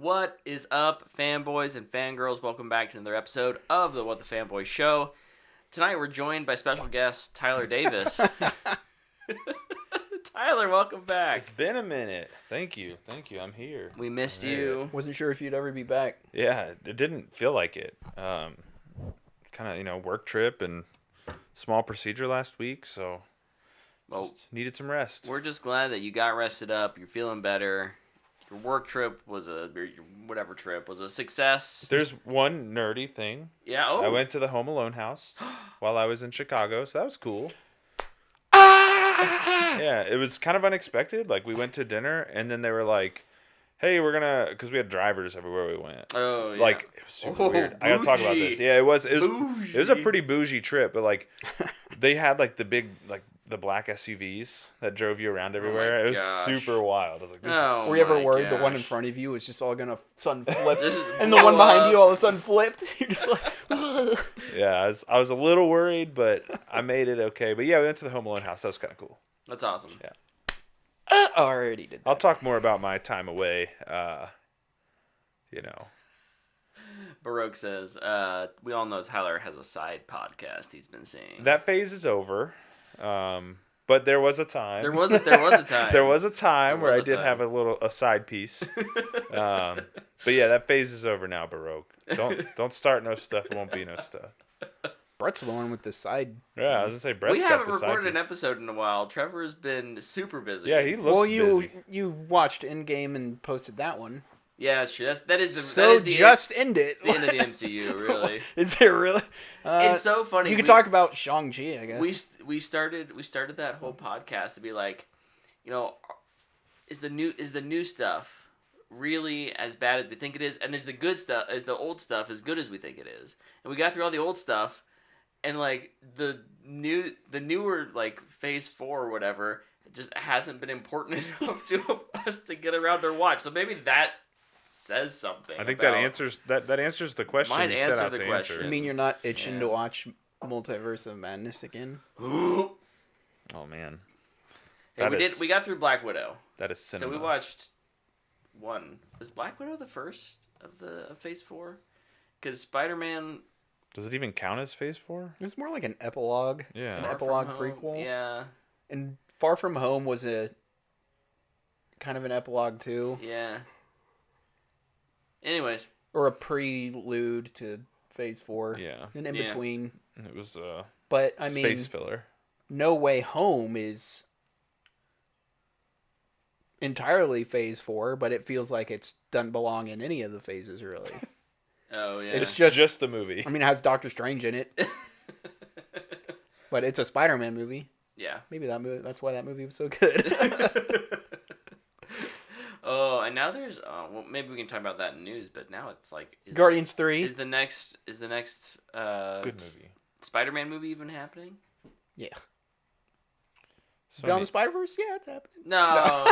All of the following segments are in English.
What is up, fanboys and fangirls? Welcome back to another episode of the What the Fanboy Show. Tonight we're joined by special guest Tyler Davis. Tyler, welcome back. It's been a minute. Thank you. I'm here. We missed you. Wasn't sure if you'd ever be back. Yeah, it didn't feel like it. Kind of, work trip and small procedure last week, so just needed some rest. We're just glad that you got rested up. You're feeling better. Your work trip was your trip was a success. There's one nerdy thing. Yeah. I went to the Home Alone house while I was in Chicago, so that was cool. Yeah, it was kind of unexpected. Like, we went to dinner, and then they were like, hey, we're gonna, because we had drivers everywhere we went. Oh, yeah. Like, it was super weird. I gotta talk about this. Yeah, it was a pretty bougie trip, but, like, they had, like, the black SUVs that drove you around everywhere. It was super wild. I was like, this is... Were you ever worried the one in front of you was just all gonna sudden flip, and the blow one behind up. you all of a sudden flipped? You're just like, Yeah, I was a little worried, but I made it okay. But yeah, we went to the Home Alone house. That was kind of cool. That's awesome. Yeah. I already did that. I'll talk more about my time away, Baroque says, we all know Tyler has a side podcast he's been seeing. That phase is over. But there was a time. There was a time. There was a time where I did have a side piece. But yeah, that phase is over now, Baroque. Don't start no stuff. It won't be no stuff. Brett's the one with the side. Yeah, I was gonna say Brett's We got haven't the side recorded an piece. episode in a while. Trevor's been super busy. Yeah, he looks busy. You watched Endgame and posted that one. Yeah, that's true. That is the just end it. it's the end of the MCU, really. Is it really? It's so funny. You could talk about Shang-Chi, I guess. We started that whole podcast to be like, is the new stuff really as bad as we think it is, and is the old stuff as good as we think it is? And we got through all the old stuff, and like the newer like Phase 4 or whatever just hasn't been important enough to us to get around to watch. So maybe that says something. I think about, that answers the question. Might you answer set out the to question. answer I it. mean, you're not itching to watch Multiverse of Madness again? Oh man, Hey, we got through Black Widow. That is cinema. So we watched one. Was Black Widow the first of Phase 4? Because Spider-Man... Does it even count as Phase 4? It was more like an epilogue. Yeah. An Far epilogue From Home, prequel. Yeah. And Far From Home was a kind of an epilogue too. Yeah. Anyways. Or a prelude to Phase 4. Yeah. An in-between. It was But, I mean... space filler. No Way Home is entirely Phase 4, but it feels like it doesn't belong in any of the phases, really. Oh, yeah. It's just the movie. I mean, it has Doctor Strange in it. But it's a Spider-Man movie. Yeah. Maybe that's why that movie was so good. Oh, and now there's... well, maybe we can talk about that in news, but now it's like... Guardians 3. Is the next Good movie. Spider-Man movie even happening? Yeah. Sony- Beyond the Spider-Verse? Yeah, it's happening. No.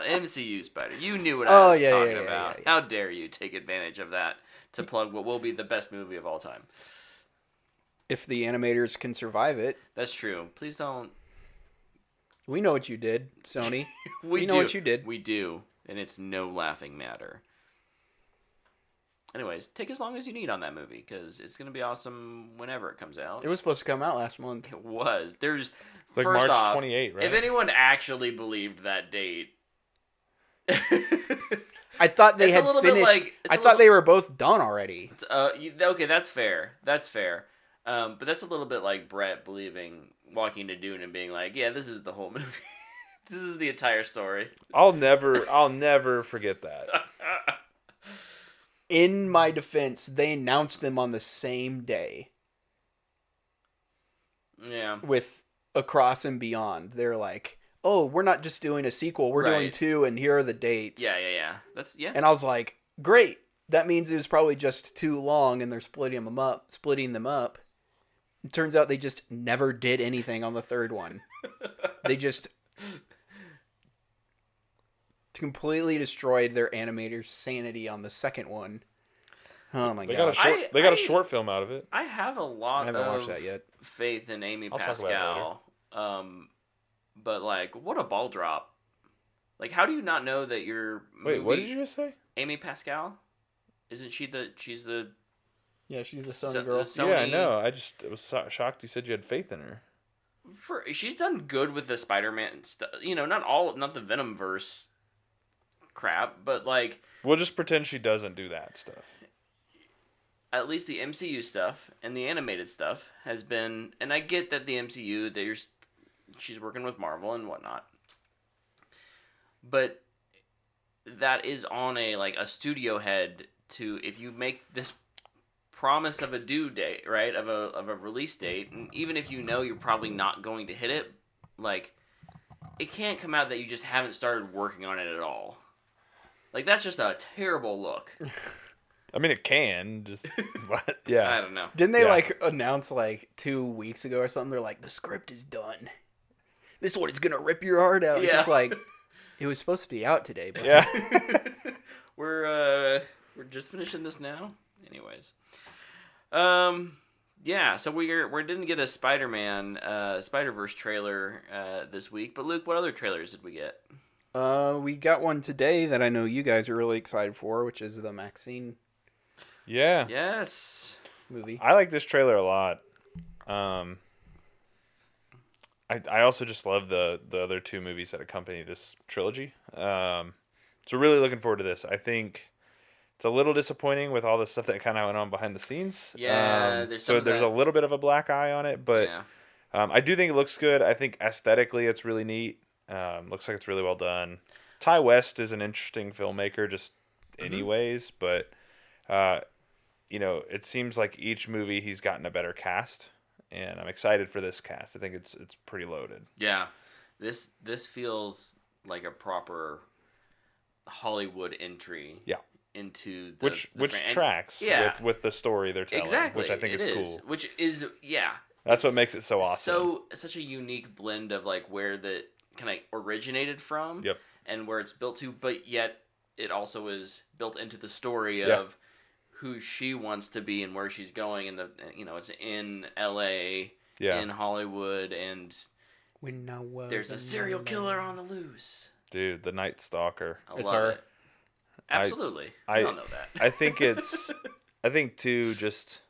MCU Spider. You knew what I was talking about. Yeah. How dare you take advantage of that to plug what will be the best movie of all time. If the animators can survive it. That's true. Please don't... We know what you did, Sony. We know what you did. We do, and it's no laughing matter. Anyways, take as long as you need on that movie, because it's going to be awesome whenever it comes out. It was supposed to come out last month. It was. There's... Like first March off, 28, right? if anyone actually believed that date... I thought they It's a had little bit finished. like- it's I a thought little- they were both done already. Okay, that's fair. That's fair. But that's a little bit like Brett walking to Dune and being like, yeah, this is the whole movie. This is the entire story. I'll never forget that. In my defense, they announced them on the same day Yeah. with Across and Beyond. They're like, oh, we're not just doing a sequel. We're doing Right. 2, and here are the dates. Yeah. Yeah. And I was like, great. That means it was probably just too long, and they're splitting them up. It turns out they just never did anything on the third one. They just completely destroyed their animators' sanity on the second one. Oh my They gosh. got a short film out of it. I have a lot I haven't of watched that yet. faith in Amy I'll talk about it Pascal. But like, what a ball drop. Like, how do you not know that your movie... Wait, what did you just say? Amy Pascal? Isn't she she's the... Yeah, she's the Sony girl. Yeah, I know. I was shocked you said you had faith in her. She's done good with the Spider-Man stuff. Not the Venomverse crap, but like... We'll just pretend she doesn't do that stuff. At least the MCU stuff and the animated stuff has been... And I get that the MCU, she's working with Marvel and whatnot. But that is on a studio head to... If you make this promise of a due date, right, of a release date, and even if you know you're probably not going to hit it, like, it can't come out that you just haven't started working on it at all. Like, that's just a terrible look. I mean, it can, just, but, yeah. I don't know. Didn't they, announce, 2 weeks ago or something? They're like, the script is done. This one is going to rip your heart out. Yeah. Just it was supposed to be out today, but... Yeah. We're just finishing this now? Anyways. Yeah, so we didn't get a Spider-Verse trailer this week, but Luke, what other trailers did we get? We got one today that I know you guys are really excited for, which is the Maxine Yeah. Yes. movie. I like this trailer a lot. I also just love the other two movies that accompany this trilogy. So really looking forward to this. I think it's a little disappointing with all the stuff that kind of went on behind the scenes. Yeah, there's a little bit of a black eye on it, but yeah. I do think it looks good. I think aesthetically it's really neat. Looks like it's really well done. Ty West is an interesting filmmaker, just anyways, but it seems like each movie he's gotten a better cast, and I'm excited for this cast. I think it's pretty loaded. Yeah, this feels like a proper Hollywood entry. Yeah. Into the which tracks with the story they're telling, exactly, which I think is cool. Which is that's what makes it so awesome. Such a unique blend of where the kind of originated from, yep, and where it's built to, but yet it also is built into the story of who she wants to be and where she's going, and it's in LA, in Hollywood, and there's a serial killer on the loose. Dude, the Night Stalker. I love it. Absolutely. I don't know that. I think too, just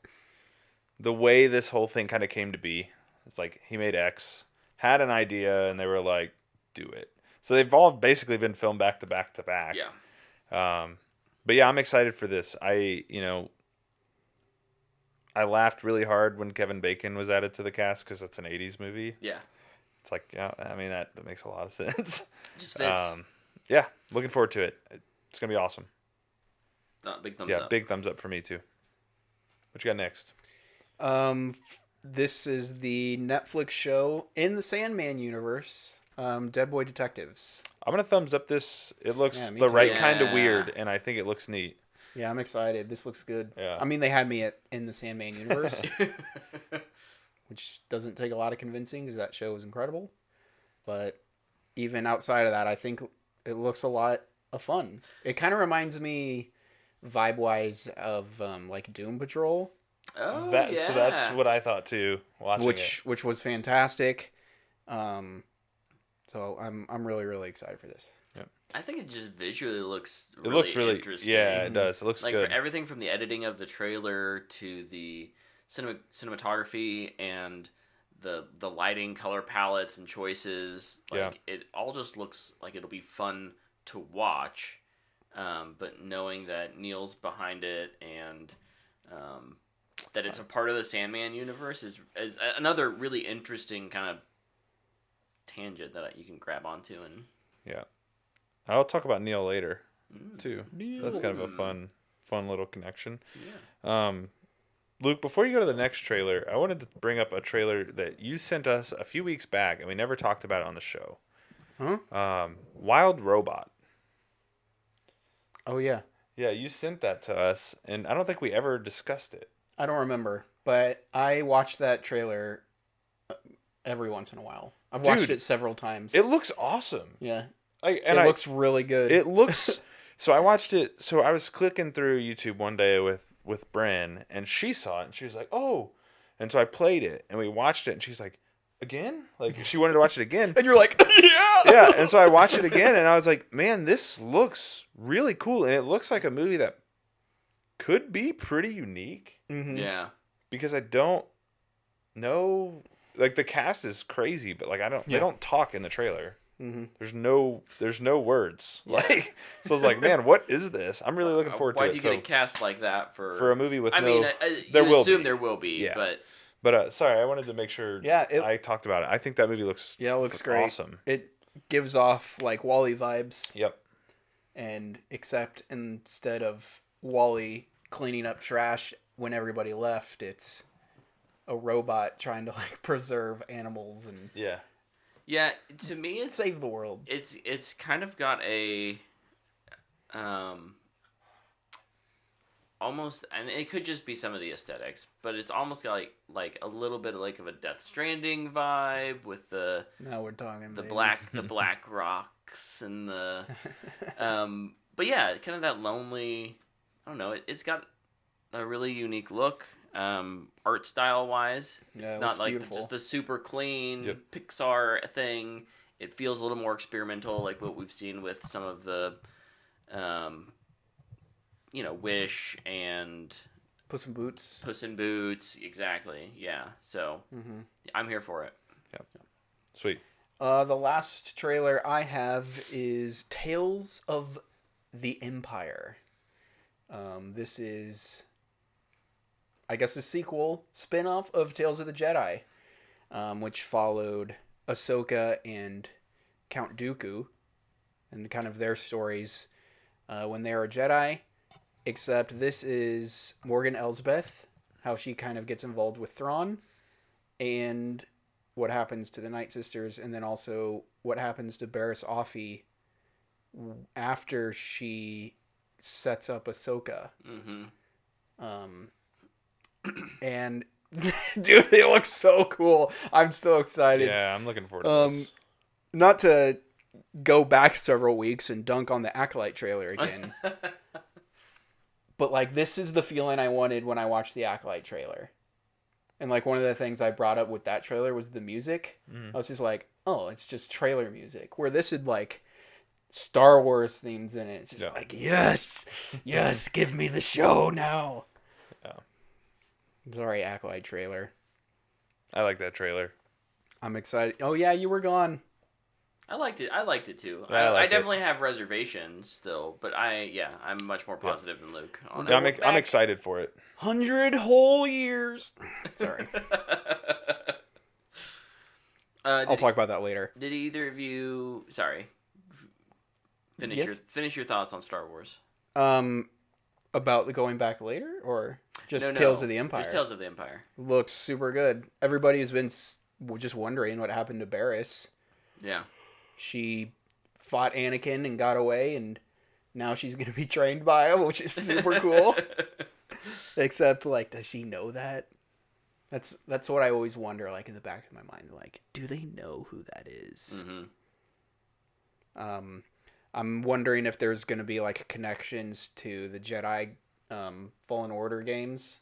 the way this whole thing kind of came to be. It's like he made X, had an idea, and they were like, do it. So they've all basically been filmed back to back to back. Yeah. But yeah, I'm excited for this. I laughed really hard when Kevin Bacon was added to the cast because it's an 80s movie. Yeah. It's like, yeah, I mean, that makes a lot of sense. Just fits. Yeah, looking forward to it. It's going to be awesome. Big thumbs up. Yeah, big thumbs up for me too. What you got next? This is the Netflix show in the Sandman universe, Dead Boy Detectives. I'm going to thumbs up this. It looks the right kind of weird, and I think it looks neat. Yeah, I'm excited. This looks good. Yeah. I mean, they had me in the Sandman universe, which doesn't take a lot of convincing because that show was incredible. But even outside of that, I think it looks a lot of fun. It kind of reminds me, vibe-wise, of Doom Patrol. Oh, So that's what I thought too. Watching which was fantastic. So I'm really, really excited for this. Yep. I think it just visually looks it looks really interesting. Yeah, it does. It looks good. For everything from the editing of the trailer to the cinematography and the lighting, color palettes, and choices. It all just looks like it'll be fun to watch. But knowing that Neil's behind it and that it's a part of the Sandman universe is another really interesting kind of tangent that you can grab onto. And yeah, I'll talk about Neil later too. So that's kind of a fun little connection. Yeah. Luke, before you go to the next trailer, I wanted to bring up a trailer that you sent us a few weeks back, and we never talked about it on the show. Huh? Wild Robot. Oh, yeah. Yeah, you sent that to us, and I don't think we ever discussed it. I don't remember, but I watch that trailer every once in a while. I've watched it several times. It looks awesome. Yeah. It looks really good. It looks... So I watched it... So I was clicking through YouTube one day with Bren, and she saw it, and she was like, oh. And so I played it, and we watched it, and she's like, again? Like, she wanted to watch it again. And you're like, yeah! Yeah, and so I watched it again, and I was like, man, this looks really cool. And it looks like a movie that could be pretty unique. Mm-hmm. Yeah. Because I don't know... Like, the cast is crazy, but, like, they don't talk in the trailer. Mm-hmm. There's no words. Like, so I was like, man, what is this? I'm really looking forward to it. Why do you get a cast like that for a movie with you assume there will be, yeah. But sorry, I wanted to make sure I talked about it. I think that movie looks it looks great. Awesome. It gives off like WALL-E vibes. Yep. And except instead of WALL-E cleaning up trash when everybody left, it's a robot trying to like preserve animals and yeah, to me it's save the world. It's kind of got a almost, and it could just be some of the aesthetics, but it's almost got like a little bit like of a Death Stranding vibe with the now we're talking the black rocks and the but yeah, kind of that lonely, I don't know, it's got a really unique look. Art style wise, it's not like just the super clean Pixar thing. It feels a little more experimental, like what we've seen with some of the, Wish and Puss in Boots. Puss in Boots, exactly. Yeah, so I'm here for it. Yep. Sweet. The last trailer I have is Tales of the Empire. This is, I guess, a sequel, spin-off of Tales of the Jedi, which followed Ahsoka and Count Dooku and kind of their stories when they were Jedi, except this is Morgan Elsbeth, how she kind of gets involved with Thrawn, and what happens to the Night Sisters, and then also what happens to Barriss Offee after she sets up Ahsoka. And dude, it looks so cool. I'm so excited. Yeah, I'm looking forward to this. Not to go back several weeks and dunk on the Acolyte trailer again. But like, this is the feeling I wanted when I watched the Acolyte trailer. And like, one of the things I brought up with that trailer was the music. I was just like, oh, it's just trailer music. Where this had like Star Wars themes in it. It's just like, yes, give me the show now. Sorry, Acolyte trailer. I like that trailer. I'm excited. Oh yeah, you were gone. I liked it too. I definitely have reservations still, but I'm much more positive than Luke on it. I'm excited for it. 100 whole years. Sorry. I'll talk about that later. Did either of you finish your thoughts on Star Wars? About the going back later, or just Tales of the Empire? Just Tales of the Empire. Looks super good. Everybody has been just wondering what happened to Barriss. Yeah. She fought Anakin and got away, and now she's going to be trained by him, which is super cool. Except, like, does she know that? That's what I always wonder, like, in the back of my mind. Like, do they know who that is? I'm wondering if there's going to be, like, connections to the Jedi Fallen Order games.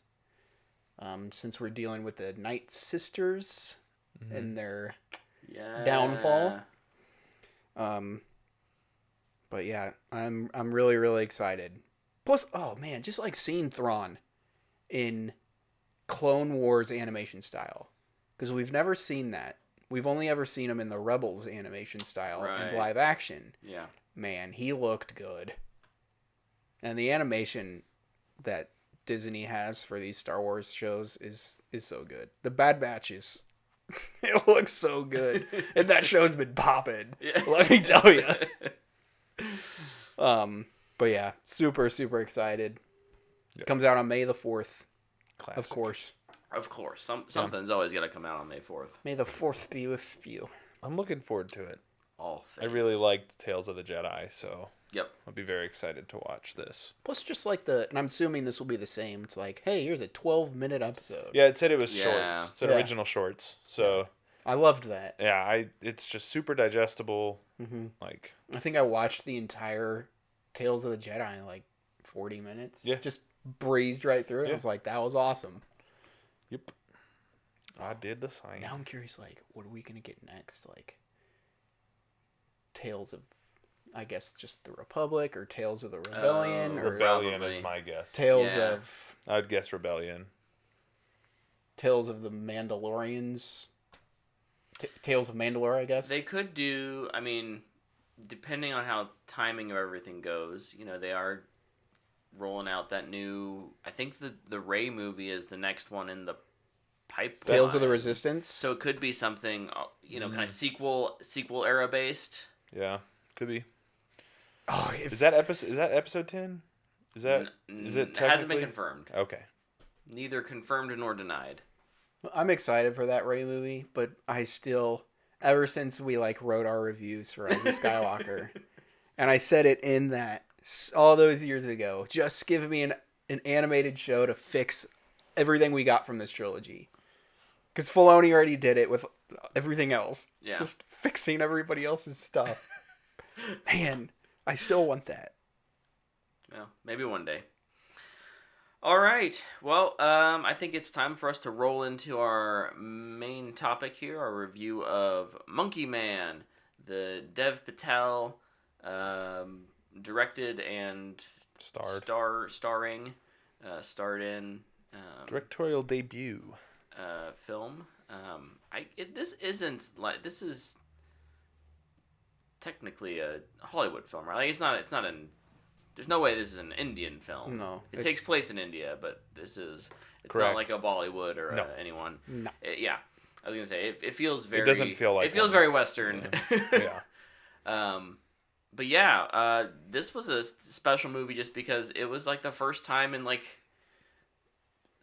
Since we're dealing with the Night Sisters and their downfall. But yeah, I'm really, really excited. Plus, oh man, just like seeing Thrawn in Clone Wars animation style. Because we've never seen that. We've only ever seen him in the Rebels animation style in live action. Yeah. Man, he looked good. And the animation that Disney has for these Star Wars shows is so good. The Bad Batch is... it looks so good. And that show's been popping. Yeah. Let me tell you. But yeah, super, super excited. Yep. Comes out on May the 4th. Classic. Of course. Of course. Something's always got to come out on May 4th. May the 4th be with you. I'm looking forward to it. All faith. I really liked Tales of the Jedi, so yep, I'll be very excited to watch this. Plus, just like and I'm assuming this will be the same. It's like, hey, here's a 12-minute episode. Yeah, it said it was shorts. It said original shorts. So I loved that. Yeah, it's just super digestible. Like, I think I watched the entire Tales of the Jedi in like 40 minutes. Yeah, just breezed right through it. I was like, that was awesome. Yep. I did the same. Now I'm curious, like, what are we gonna get next? Like, Tales of, I guess, just the Republic, or Tales of the Rebellion, or Rebellion probably. is my guess. Tales Yeah. of I'd guess Rebellion. Tales of the Mandalorians. Tales of Mandalore, I guess. They could do. I mean, depending on how timing of everything goes, they are rolling out that new. I think the Rey movie is the next one in the pipeline. Tales of the Resistance. So it could be something, kind of sequel era based. Yeah, could be. Oh, Is that episode 10? Is it It hasn't been technically? confirmed. Okay. Neither confirmed nor denied. I'm excited for that Rey movie, but I still, ever since we wrote our reviews for Rise of Skywalker, and I said it in that all those years ago, just give me an animated show to fix everything we got from this trilogy. Because Filoni already did it with everything else. Yeah. Just fixing everybody else's stuff. Man, I still want that. Well, maybe one day. All right. Well, I think it's time for us to roll into our main topic here, our review of Monkey Man, the Dev Patel directed and starring Directorial debut. film. This is technically a Hollywood film, right? Like, it's not there's no way this is an Indian film. No, it takes place in India, but it's Correct. not like a Bollywood or No. anyone. No. Yeah, I was gonna say it feels very. It doesn't feel like it feels one. very Western. Yeah. But yeah, this was a special movie just because it was like the first time in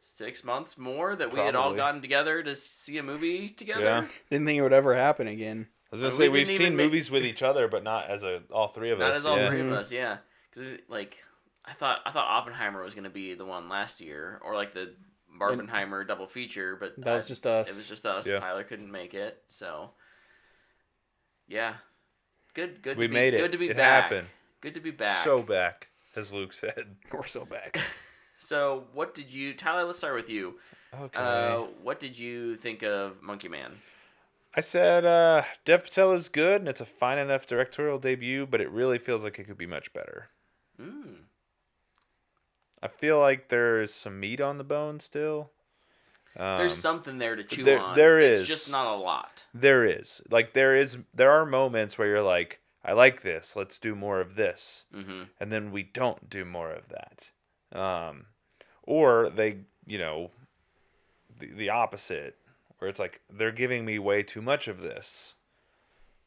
6 months more that we had all Probably. gotten together to see a movie together. Yeah. Didn't think it would ever happen again. I was gonna We say didn't we've even seen make- movies with each other, but not as all three of us. Not as all yeah. three of us, yeah. Because I thought Oppenheimer was gonna be the one last year, or the Barbenheimer double feature, but That was just us. It was just us. Yeah. Tyler couldn't make it, so yeah. Good. We to be, made it. Good to be It back. happened. Good to be back. So back, as Luke said. We're so back. So what did you, Tyler? Let's start with you. Okay. What did you think of Monkey Man? I said Dev Patel is good, and it's a fine enough directorial debut, but it really feels like it could be much better. I feel like there's some meat on the bone still. There's something there to chew there- on. there It's is. just not a lot. There is. There are moments where you're like, I like this, let's do more of this. Mm-hmm. And then we don't do more of that. Or they, the opposite, where it's like, they're giving me way too much of this.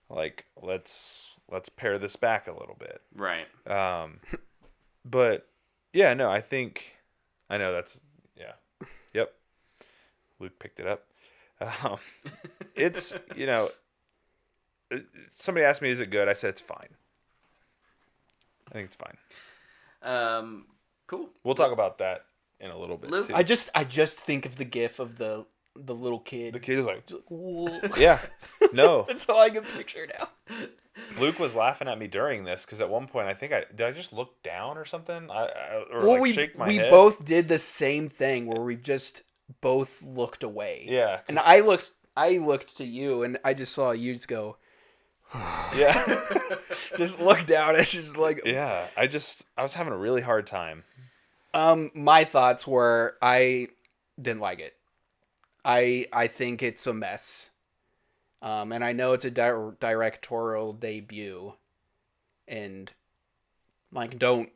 Like, let's pare this back a little bit. Right. But yeah, no, I know that's, yeah. Yep. Luke picked it up. It's, somebody asked me, is it good? I said, it's fine. I think it's fine. Cool. We'll talk about that in a little bit, Luke, too. I just think of the gif of the little kid. The kid is like, Whoa. yeah, no. That's all I can picture now. Luke was laughing at me during this because at one point did I just look down or something? Shake my we head? both did the same thing where we just both looked away. Yeah. And I looked to you and I just saw you just go, Yeah. just look down. It's just like, Yeah. I was having a really hard time. my thoughts were I didn't like it. I think it's a mess. And I know it's a directorial debut, and don't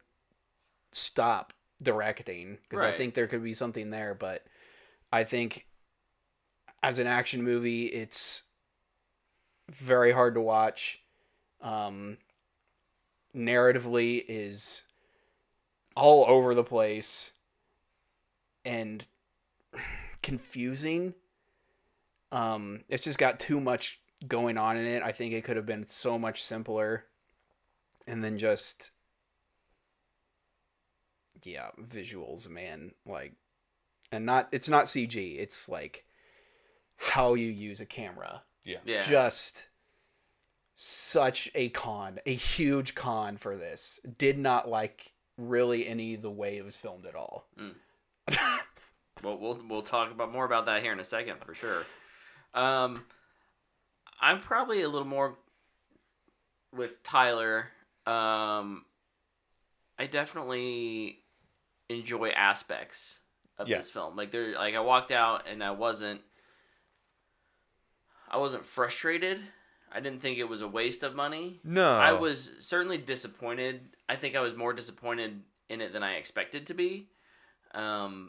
stop directing because I Right. think there could be something there. But I think as an action movie, it's very hard to watch. Narratively is all over the place and confusing. It's just got too much going on in it. I think it could have been so much simpler. And then just, yeah, visuals, man. It's not CG. It's how you use a camera. Yeah. Yeah. Just such a huge con for this. Did not like really any of the way it was filmed at all. we'll talk more about that here in a second for sure. I'm probably a little more with Tyler. I definitely enjoy aspects of this film. Like I walked out and I wasn't frustrated. I didn't think it was a waste of money. No. I was certainly disappointed. I think I was more disappointed in it than I expected to be. To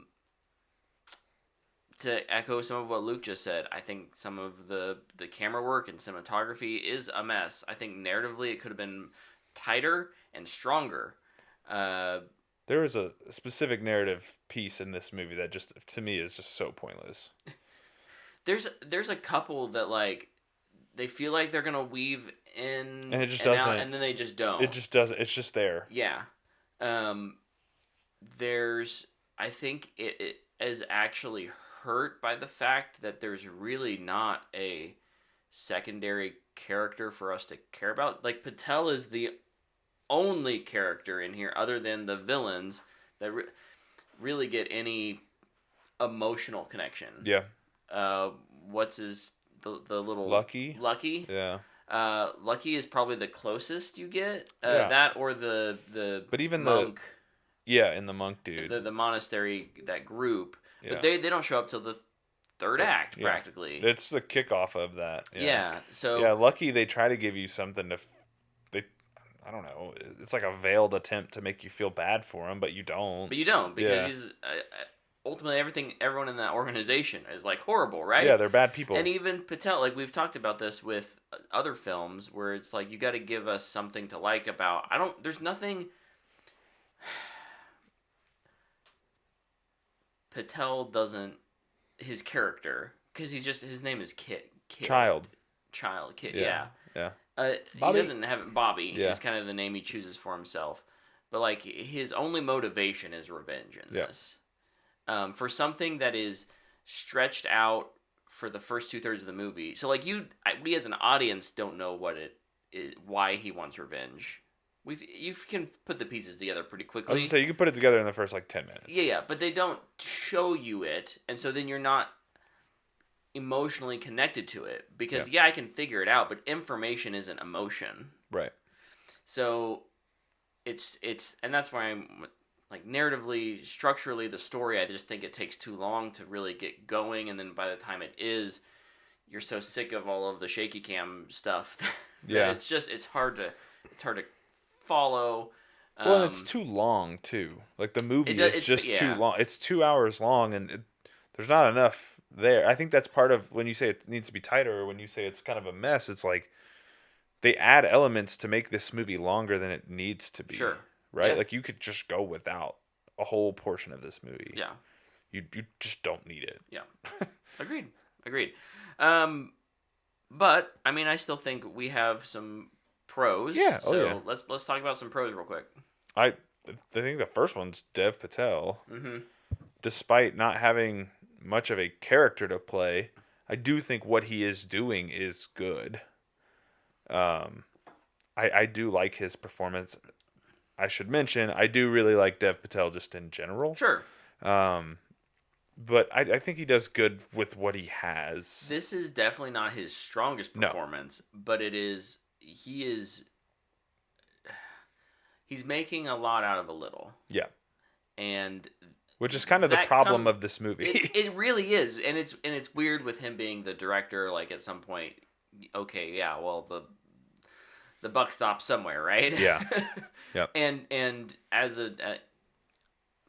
echo some of what Luke just said, I think some of the camera work and cinematography is a mess. I think narratively it could have been tighter and stronger. There is a specific narrative piece in this movie that just, to me, is just so pointless. There's a couple that, like, they feel like they're gonna weave in and it just doesn't, out, and then they just don't. It just doesn't. It's just there. Yeah. I think it is actually hurt by the fact that there's really not a secondary character for us to care about. Like, Patel is the only character in here other than the villains that really get any emotional connection. Yeah. What's his the little Lucky? Yeah. Lucky is probably the closest you get. That or the but even monk. And the monk dude. The monastery, that group. Yeah. But they don't show up till the third act, practically. It's the kickoff of that. Yeah. So yeah, Lucky, they try to give you something to. I don't know. It's like a veiled attempt to make you feel bad for him, but you don't. Because he's ultimately everyone in that organization is like horrible, right? Yeah, they're bad people. And even Patel, like we've talked about this with other films, where it's like you got to give us something to like about. There's nothing. Patel doesn't. His character, because his name is Kid. Child. Kid. Yeah. He Bobby? doesn't have Bobby. Yeah. Is kind of the name he chooses for himself, but like his only motivation is revenge in this. For something that is stretched out for the first 2/3 of the movie. So like we as an audience don't know why he wants revenge. You can put the pieces together pretty quickly. I was gonna say, you can put it together in the first 10 minutes. Yeah, but they don't show you it, and so then you're not emotionally connected to it, because I can figure it out, but information isn't emotion. Right. So it's and that's why I'm like, narratively, structurally, the story, I just think it takes too long to really get going, and then by the time it is, you're so sick of all of the shaky cam stuff that it's hard to follow. Well, and it's too long too. Like, the movie is just too long. It's 2 hours long, and there's not enough there. I think that's part of when you say it needs to be tighter, or when you say it's kind of a mess. It's like they add elements to make this movie longer than it needs to be. Sure. Right? Yeah. Like, you could just go without a whole portion of this movie. Yeah. You just don't need it. Yeah. Agreed. But I mean, I still think we have some pros. Yeah. So let's talk about some pros real quick. I think the first one's Dev Patel. Mm-hmm. Despite not having much of a character to play, I do think what he is doing is good. I do like his performance. I should mention, I do really like Dev Patel just in general. Sure. But I think he does good with what he has. This is definitely not his strongest performance, but he's making a lot out of a little. Yeah. And which is kind of the problem of this movie. It really is, and it's weird with him being the director. Like, at some point, okay, yeah, well, the buck stops somewhere, right? Yeah. Yep. And as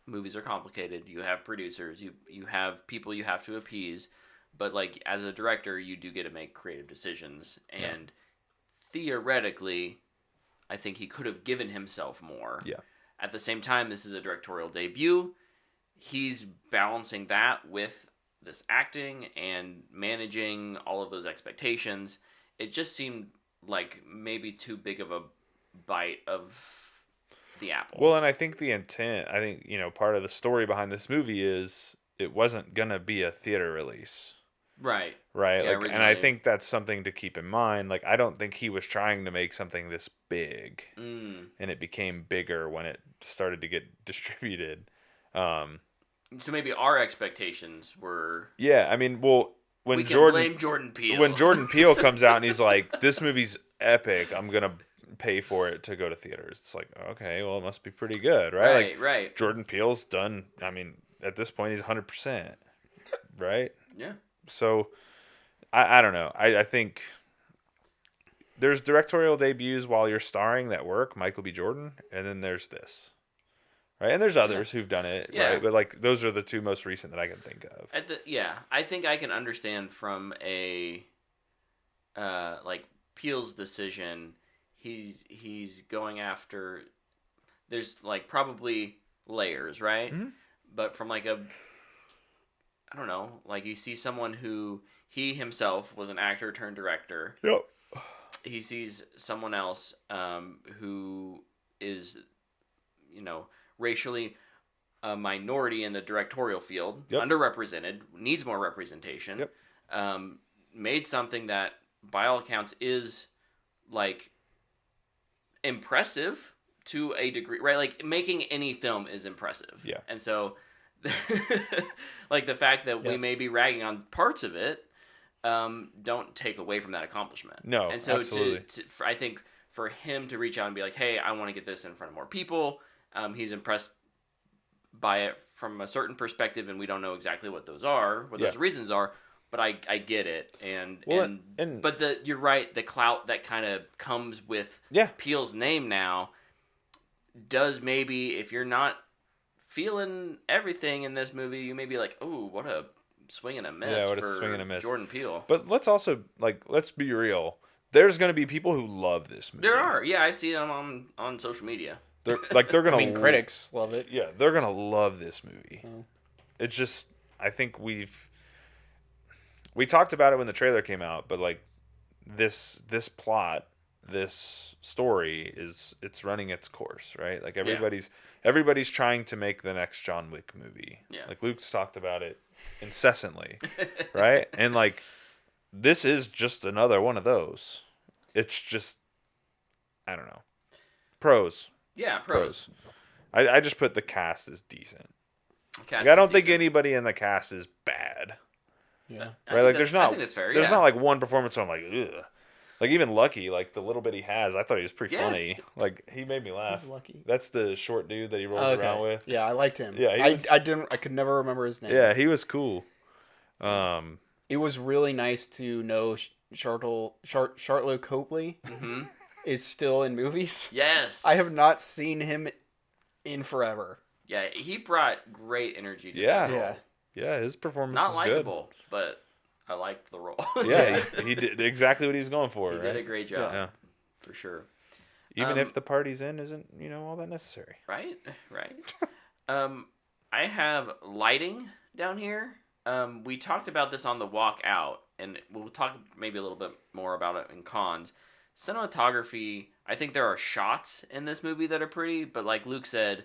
movies are complicated. You have producers, you have people you have to appease, but like, as a director, you do get to make creative decisions, and theoretically, I think he could have given himself more. Yeah. At the same time, this is a directorial debut. He's balancing that with this acting and managing all of those expectations. It just seemed like maybe too big of a bite of the apple. Well, and I think the intent, part of the story behind this movie is it wasn't going to be a theater release. Right. Right. Yeah, and I think that's something to keep in mind. Like, I don't think he was trying to make something this big, and it became bigger when it started to get distributed. So maybe our expectations were. Yeah, I mean, well, we can blame Jordan Peele. When Jordan Peele comes out and he's like, "This movie's epic. I'm gonna pay for it to go to theaters." It's like, okay, well, it must be pretty good, right? Right, like, right. Jordan Peele's done. I mean, at this point, he's 100%, right? Yeah. So, I don't know. I think there's directorial debuts while you're starring that work, Michael B. Jordan, and then there's this. Right, and there's others who've done it, right? But like those are the two most recent that I can think of. I think I can understand from a like Peele's decision. He's going after. There's like probably layers, right? Mm-hmm. But from like I don't know, like you see someone who he himself was an actor turned director. Yep. He sees someone else who is, racially a minority in the directorial field, underrepresented, needs more representation, made something that, by all accounts, is, like, impressive to a degree, right? Like, making any film is impressive. Yeah. And so, like, the fact that we may be ragging on parts of it don't take away from that accomplishment. No, and so absolutely. I think for him to reach out and be like, hey, I want to get this in front of more people, he's impressed by it from a certain perspective, and we don't know exactly what those reasons are, but I get it. But you're right, the clout that kind of comes with Peele's name now does, maybe, if you're not feeling everything in this movie, you may be like, oh, what a swing and a miss for Jordan Peele. But let's also, let's be real. There's going to be people who love this movie. There are. Yeah, I see them on social media. They're going to... I mean, critics love it. Yeah, they're going to love this movie. So. It's just, I think we talked about it when the trailer came out, but, like, this plot, this story it's running its course, right? Like, everybody's trying to make the next John Wick movie. Yeah. Like, Luke's talked about it incessantly, right? And, like, this is just another one of those. It's just, I don't know. Pros. Yeah, pros. I just put the cast as decent. I don't think anybody in the cast is bad. Yeah. Right? Like, there's not. I think that's fair. There's not like one performance where I'm like, ugh. Like, even Lucky, like the little bit he has, I thought he was pretty funny. Like, he made me laugh. Lucky? That's the short dude that he rolls around with. Yeah, I liked him. Yeah, I could never remember his name. Yeah, he was cool. It was really nice to know Charlotte Copley is still in movies. Yes. I have not seen him in forever. Yeah, he brought great energy to that role. Yeah, his performance not was likable, but I liked the role. Yeah, he did exactly what he was going for. He did a great job. Yeah. For sure. Even if the party's in isn't, all that necessary. Right. I have lighting down here. We talked about this on the walk out, and we'll talk maybe a little bit more about it in cons. Cinematography, I think there are shots in this movie that are pretty, but like Luke said,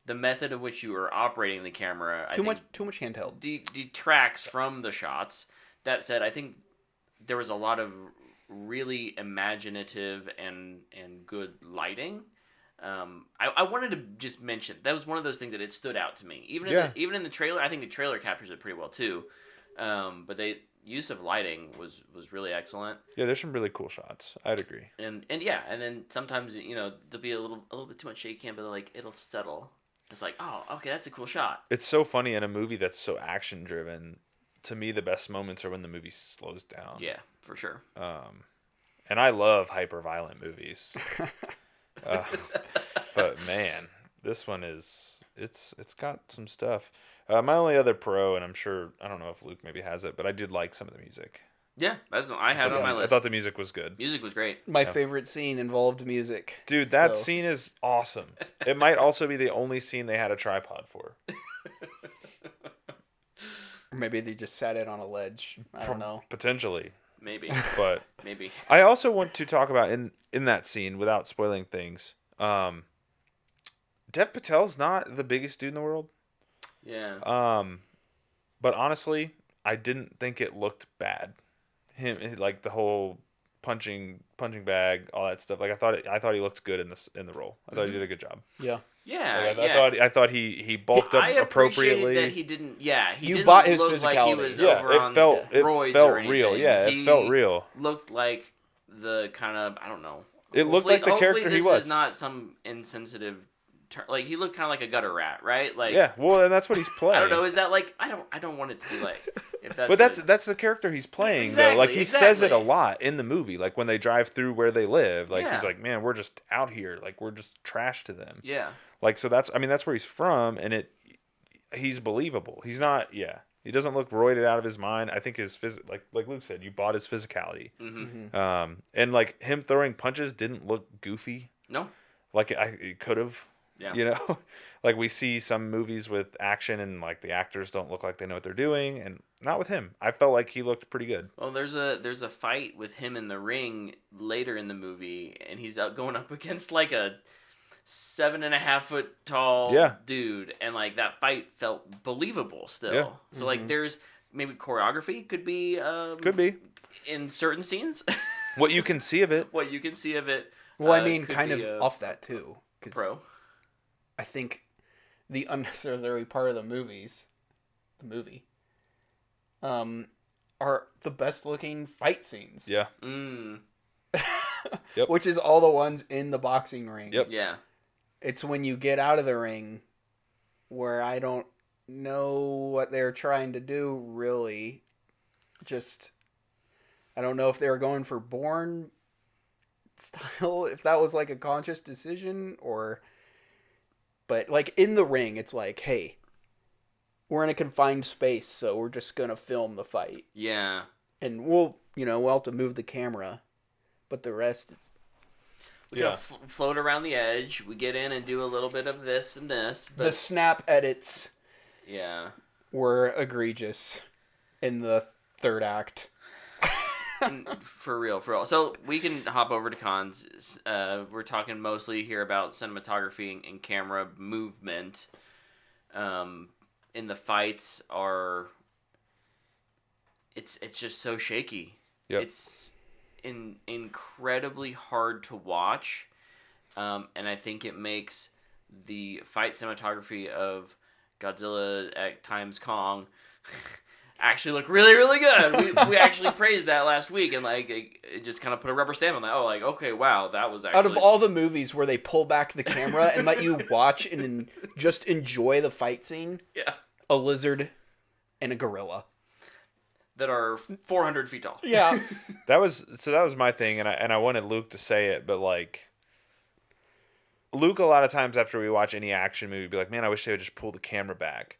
the method of which you are operating the camera too much handheld detracts from the shots. That said, I think there was a lot of really imaginative and good lighting. I wanted to just mention that was one of those things that it stood out to me. Even in the trailer, I think the trailer captures it pretty well too. But the use of lighting was really excellent. Yeah, there's some really cool shots. I'd agree. And then sometimes there'll be a little bit too much shaky cam, but like it'll settle. It's like, oh, okay, that's a cool shot. It's so funny in a movie that's so action driven. To me, the best moments are when the movie slows down. Yeah, for sure. And I love hyper violent movies. But man, this one it's got some stuff. My only other pro, and I don't know if Luke maybe has it, but I did like some of the music. Yeah, I had it on my list. I thought the music was good. Music was great. My favorite scene involved music. Dude, that scene is awesome. It might also be the only scene they had a tripod for. Maybe they just sat it on a ledge. I don't know. Potentially. Maybe. But maybe. I also want to talk about in that scene, without spoiling things, Dev Patel's not the biggest dude in the world. Yeah. But honestly, I didn't think it looked bad. Him, like the whole punching bag, all that stuff. Like I thought he looked good in the role. I thought he did a good job. Yeah. Yeah, I thought he bulked up appropriately. That he didn't. Yeah, he didn't bought his look physicality. like he was over on roids it felt or anything. real. Yeah, it felt real. Looked like the kind of, I don't know. It looked like the character he was. This is not some insensitive. Like he looked kind of like a gutter rat, right? Like yeah, well, and that's what he's playing. I don't know. Is that like I don't want it to be like if that's. But that's the character he's playing. Exactly, though. Like he says it a lot in the movie. Like when they drive through where they live, like Yeah. he's like, man, we're just out here. Like we're just trash to them. Yeah. Like so that's where he's from, and he's believable. He's not. Yeah, he doesn't look roided out of his mind. I think his like Luke said, you bought his physicality. Mm-hmm. And like him throwing punches didn't look goofy. No. Like it could have. Yeah. You know, like we see some movies with action and like the actors don't look like they know what they're doing, and not with him. I felt like he looked pretty good. Well, there's a fight with him in the ring later in the movie, and he's going up against like a 7.5 foot tall dude, and like that fight felt believable still. Yeah. So like there's maybe choreography could be in certain scenes. What you can see of it. What you can see of it. Well, I mean, kind of off that too. Pro. I think the unnecessary part of the movie, are the best looking fight scenes. Yeah. Yep. Which is all the ones in the boxing ring. Yep. Yeah. It's when you get out of the ring where I don't know what they're trying to do, really. Just, I don't know if they were going for Bourne style, if that was like a conscious decision, or... But, like, in the ring, it's like, hey, we're in a confined space, so we're just going to film the fight. Yeah. And we'll have to move the camera, but the rest... We kind of float around the edge. We get in and do a little bit of this and this. But... The snap edits were egregious in the third act. For real. So we can hop over to cons. We're talking mostly here about cinematography and camera movement. In the fights it's just so shaky. Yep. It's incredibly hard to watch, and I think it makes the fight cinematography of Godzilla x Kong actually look really, really good. We actually praised that last week, and like it just kind of put a rubber stamp on that. Oh, like okay, wow, that was actually out of all the movies where they pull back the camera and let you watch and just enjoy the fight scene. Yeah, a lizard and a gorilla that are 400 feet tall. Yeah, that was my thing, and I wanted Luke to say it, but like. Luke, a lot of times after we watch any action movie, be like, man, I wish they would just pull the camera back.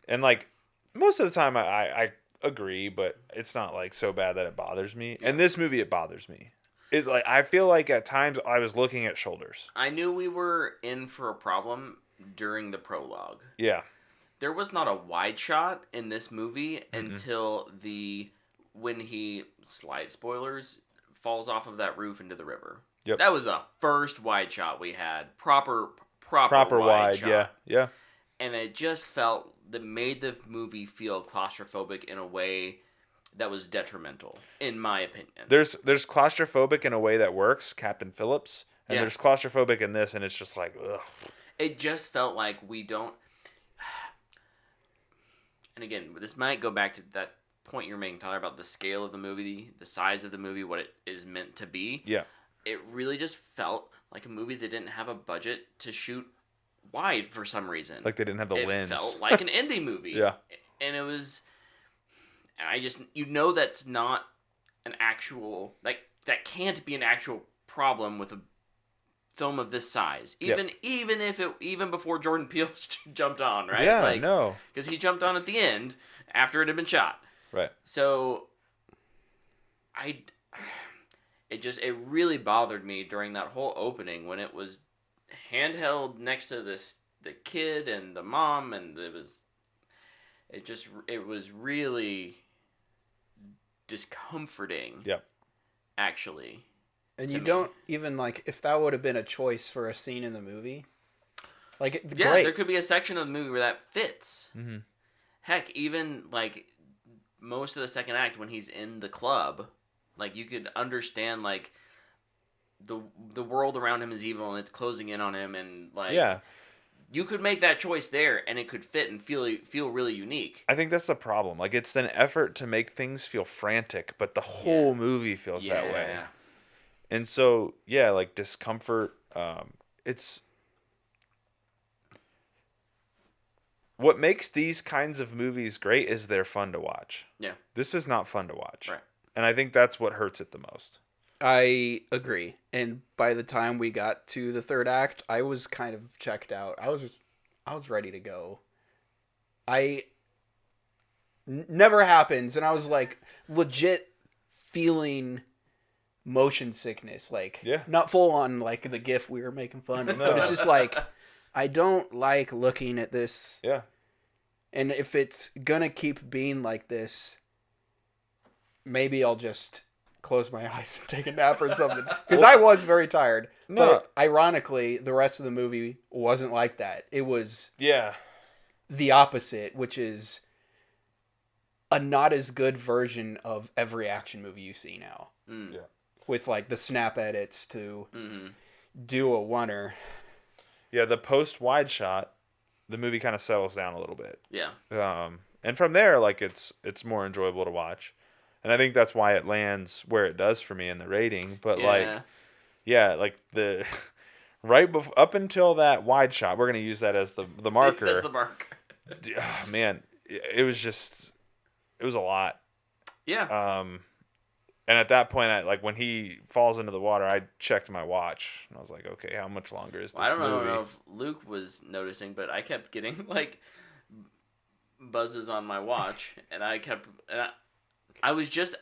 And like, most of the time I agree, but it's not like so bad that it bothers me. Yeah. In this movie, it bothers me. It like I feel like at times I was looking at shoulders. I knew we were in for a problem during the prologue. Yeah. There was not a wide shot in this movie until when he, slight spoilers, falls off of that roof into the river. Yep. That was the first wide shot we had. Proper wide shot. Yeah. And it just felt that made the movie feel claustrophobic in a way that was detrimental, in my opinion. There's claustrophobic in a way that works, Captain Phillips, and there's claustrophobic in this, and it's just like, ugh. It just felt like we don't. And again, this might go back to that point you're making, Tyler, about the scale of the movie, the size of the movie, what it is meant to be. Yeah. It really just felt like a movie that didn't have a budget to shoot wide for some reason. Like they didn't have the lens. It felt like an indie movie. Yeah. And it was... that's not an actual... Like, that can't be an actual problem with a film of this size. Even before Jordan Peele jumped on, right? Yeah, no. Because he jumped on at the end after it had been shot. Right. So... It really bothered me during that whole opening when it was handheld next to the kid and the mom, and it was really discomforting. Yep. Actually. And you don't even like if that would have been a choice for a scene in the movie. Like great. There could be a section of the movie where that fits. Mm-hmm. Heck, even like most of the second act when he's in the club. Like, you could understand, like, the world around him is evil and it's closing in on him and, like... Yeah. you could make that choice there, and it could fit and feel really unique. I think that's the problem. Like, it's an effort to make things feel frantic, but the whole movie feels that way. And so, yeah, like discomfort. It's what makes these kinds of movies great is they're fun to watch. Yeah. This is not fun to watch. Right. And I think that's what hurts it the most. I agree. And by the time we got to the third act, I was kind of checked out. I was ready to go. Never happens, and I was like legit feeling motion sickness, like not full on like the GIF we were making fun of, but it's just like I don't like looking at this. Yeah. And if it's gonna keep being like this, maybe I'll just close my eyes and take a nap or something. Because I was very tired. No. But ironically, the rest of the movie wasn't like that. It was the opposite, which is a not as good version of every action movie you see now. Yeah. With like the snap edits to do a oneer. Yeah, the post-wide shot, the movie kind of settles down a little bit. Yeah. And from there, like, it's more enjoyable to watch. And I think that's why it lands where it does for me in the rating. But like the up until that wide shot, we're gonna use that as the marker. That's the marker. Man, it was a lot. Yeah. And at that point, when he falls into the water, I checked my watch and I was like, okay, how much longer is this movie? I don't know if Luke was noticing, but I kept getting like buzzes on my watch, and I was just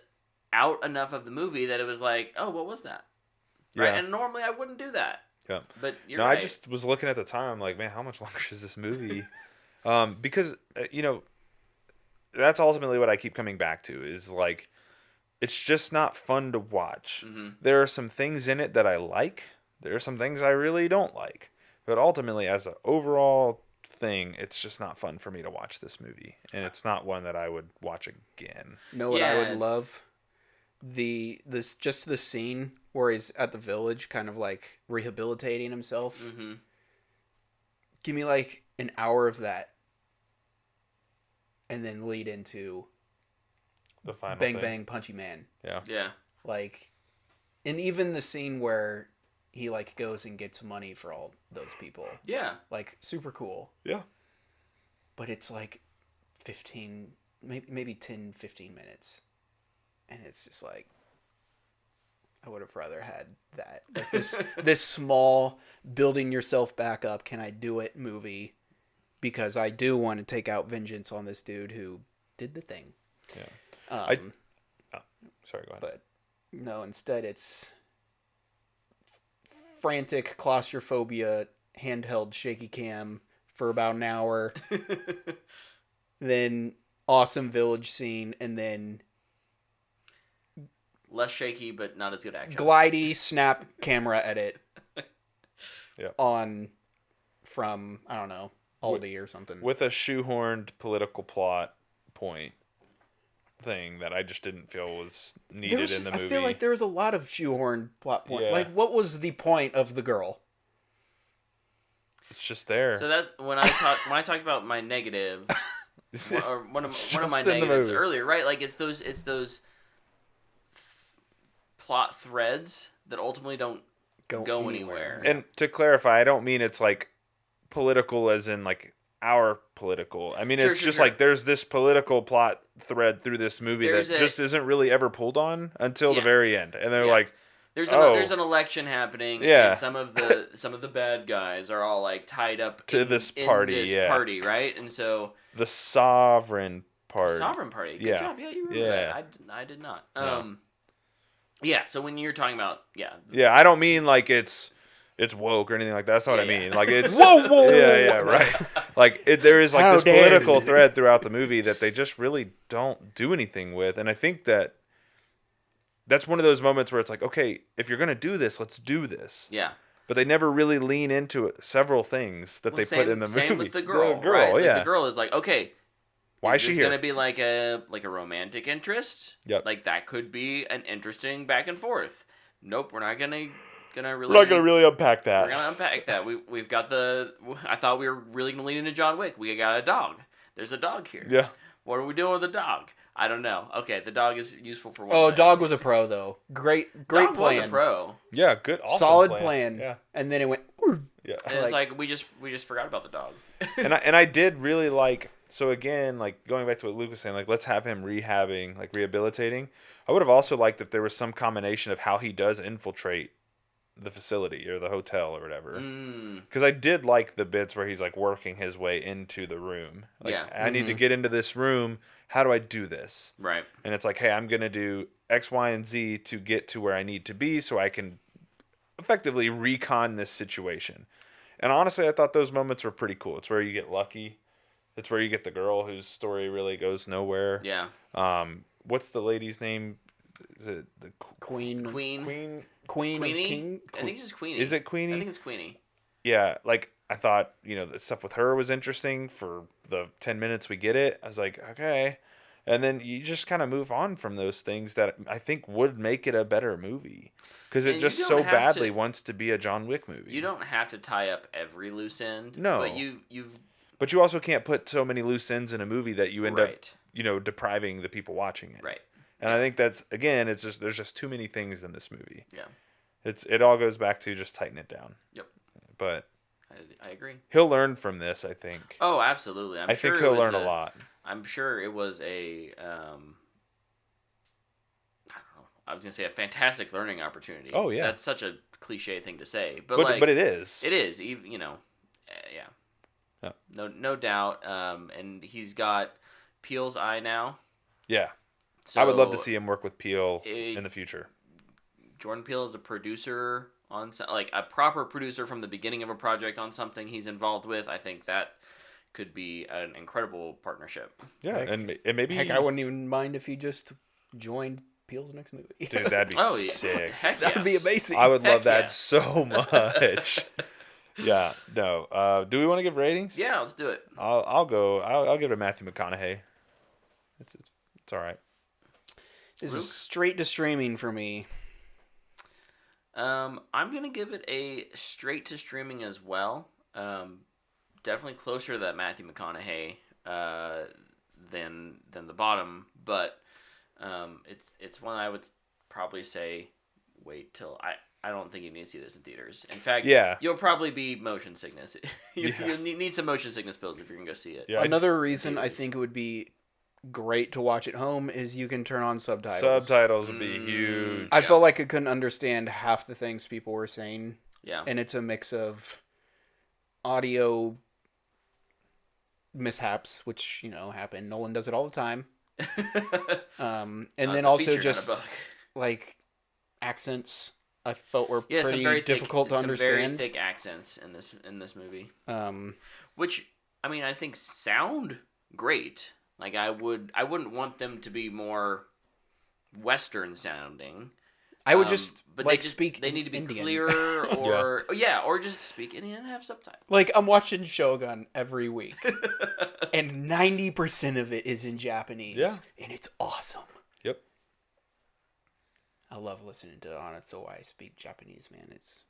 out enough of the movie that it was like, oh, what was that? Right? Yeah. And normally I wouldn't do that. Yeah. But you're right. I just was looking at the time. I'm like, man, how much longer is this movie? Because, that's ultimately what I keep coming back to is like, it's just not fun to watch. Mm-hmm. There are some things in it that I like. There are some things I really don't like. But ultimately, as an overall thing, it's just not fun for me to watch this movie, and it's not one that I would watch again. Know what I would love? The scene where he's at the village, kind of like rehabilitating himself. Mm-hmm. Give me like an hour of that, and then lead into the final Bang thing. Bang Punchy Man. Yeah. Like, and even the scene where he like goes and gets money for all those people. Yeah. Like, super cool. Yeah. But it's like 15, maybe 10, 15 minutes. And it's just like, I would have rather had that. Like this small building yourself back up, can I do it movie? Because I do want to take out vengeance on this dude who did the thing. Yeah. Sorry, go ahead. But no, instead it's frantic claustrophobia, handheld shaky cam for about an hour. Then awesome village scene, and then less shaky but not as good action. Glidey snap camera edit. Yep. On from, I don't know, Aldi or something. With a shoehorned political plot point thing that I just didn't feel was needed in the movie. I feel like there was a lot of shoehorned plot point. Yeah. Like, what was the point of the girl? It's just there. So that's when I talked about my negative, or one of my in the negatives movie. earlier, right? Like it's those plot threads that ultimately don't go anywhere. And to clarify, I don't mean it's like political as in like our political. I mean, it's just like there's this political plot thread through this movie just isn't really ever pulled on until the very end. And they're like, there's an election happening, and some of the bad guys are all like tied up to this party, right? And so the Sovereign Party. Sovereign Party. Good job. Yeah, you remember that. I did not. No. Yeah, so when you're talking about Yeah, I don't mean like it's woke or anything like that. That's not what I mean. Like it's whoa. Yeah, right. Like there is like this political thread throughout the movie that they just really don't do anything with, and I think that's one of those moments where it's like, okay, if you're gonna do this, let's do this. Yeah. But they never really lean into it, several things that they put in the movie. Same with the girl, right? Yeah. Like the girl is like, okay, why is she here? Gonna be like a romantic interest? Yep. Like that could be an interesting back and forth. Nope, we're not gonna gonna really. We're not gonna really unpack that. We're gonna unpack that. We've got the. I thought we were really gonna lean into John Wick. We got a dog. There's a dog here. Yeah. What are we doing with the dog? I don't know. Okay, the dog is useful for one Oh, thing. dog was a pro though. Great Dog plan. was a pro. Yeah, good. Awesome Solid plan. Yeah. And then it went. Yeah. And it's like we just forgot about the dog. and I did really like. So again, like going back to what Luke was saying, like let's have him rehabbing, like rehabilitating. I would have also liked if there was some combination of how he does infiltrate the facility or the hotel or whatever. Because I did like the bits where he's like working his way into the room. Like, Yeah. I need to get into this room. How do I do this? Right. And it's like, hey, I'm gonna do X, Y, and Z to get to where I need to be, so I can effectively recon this situation. And honestly, I thought those moments were pretty cool. It's where you get lucky. It's where you get the girl whose story really goes nowhere. Yeah. What's the lady's name? Is it the Queen. Queen. Queen of Queenie? King. I think it's just Queenie. Is it Queenie? I think it's Queenie. Yeah, like I thought, the stuff with her was interesting for the 10 minutes we get it. I was like, okay. And then you just kind of move on from those things that I think would make it a better movie. Because it And just you so don't have badly to- wants to be a John Wick movie. You don't have to tie up every loose end. No. But you've But you also can't put so many loose ends in a movie that you end Right. up, depriving the people watching it. right. And I think that's, again, it's just, there's just too many things in this movie. Yeah. It all goes back to just tighten it down. Yep. But I agree. he'll learn from this, I think. Oh, absolutely. I think he'll learn a lot. I'm sure it was I don't know. I was gonna say a fantastic learning opportunity. Oh, yeah. That's such a cliche thing to say, but But it is. It is. Yeah. Yeah. No doubt. And he's got Peele's eye now. Yeah. So I would love to see him work with Peele it- in the future. Jordan Peele is a producer on like a proper producer from the beginning of a project on something he's involved with. I think that could be an incredible partnership. Yeah, Heck- and maybe Heck, I wouldn't even mind if he just joined Peele's next movie. dude, that'd be Oh, yeah. sick. Heck That would be yes. amazing. I would love Heck that yeah. so much. Yeah, no. Do we want to give ratings? Yeah, let's do it. I'll go. I'll give it to Matthew McConaughey. It's all right. This Luke? is straight to streaming for me. I'm gonna give it a straight to streaming as well. Definitely closer to that Matthew McConaughey than the bottom, but it's one I would probably say wait till I don't think you need to see this in theaters. In fact, Yeah. you'll probably be motion sickness. you Yeah. need some motion sickness pills if you're gonna go see it. Yeah, Another reason I theaters. think it would be great to watch at home is you can turn on subtitles. subtitles would be huge. I Yeah. felt like I couldn't understand half the things people were saying, Yeah. and it's a mix of audio mishaps, which happen. Nolan does it all the time. And It's then a also feature, not a just bug. like accents I felt were Yeah, some pretty very difficult to some very understand. thick accents in this movie. Um, Which I think sound great. Like I wouldn't want them to be more Western sounding. I would just but like they just, speak. They need to be Indian. clearer, or just speak Indian and have subtitles. Like I'm watching Shogun every week, and 90% of it is in Japanese. Yeah. And it's awesome. Yep. I love listening to Anato I speak Japanese, man. It's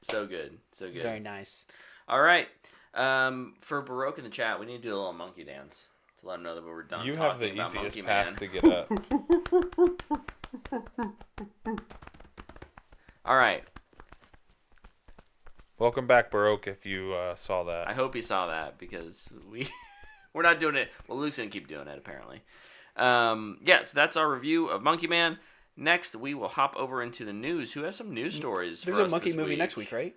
So good, so good. very nice. All right, for Baroque in the chat, we need to do a little monkey dance to let them know that we were done. You have talking the about easiest Monkey path Man. to get up. All right, Welcome back, Baroque. If you saw that. I hope he saw that because we're not doing it. Well, Luke's gonna keep doing it apparently. So that's our review of Monkey Man. Next, we will hop over into the news. Who has some news stories? There's for a us monkey this movie week? next week, right?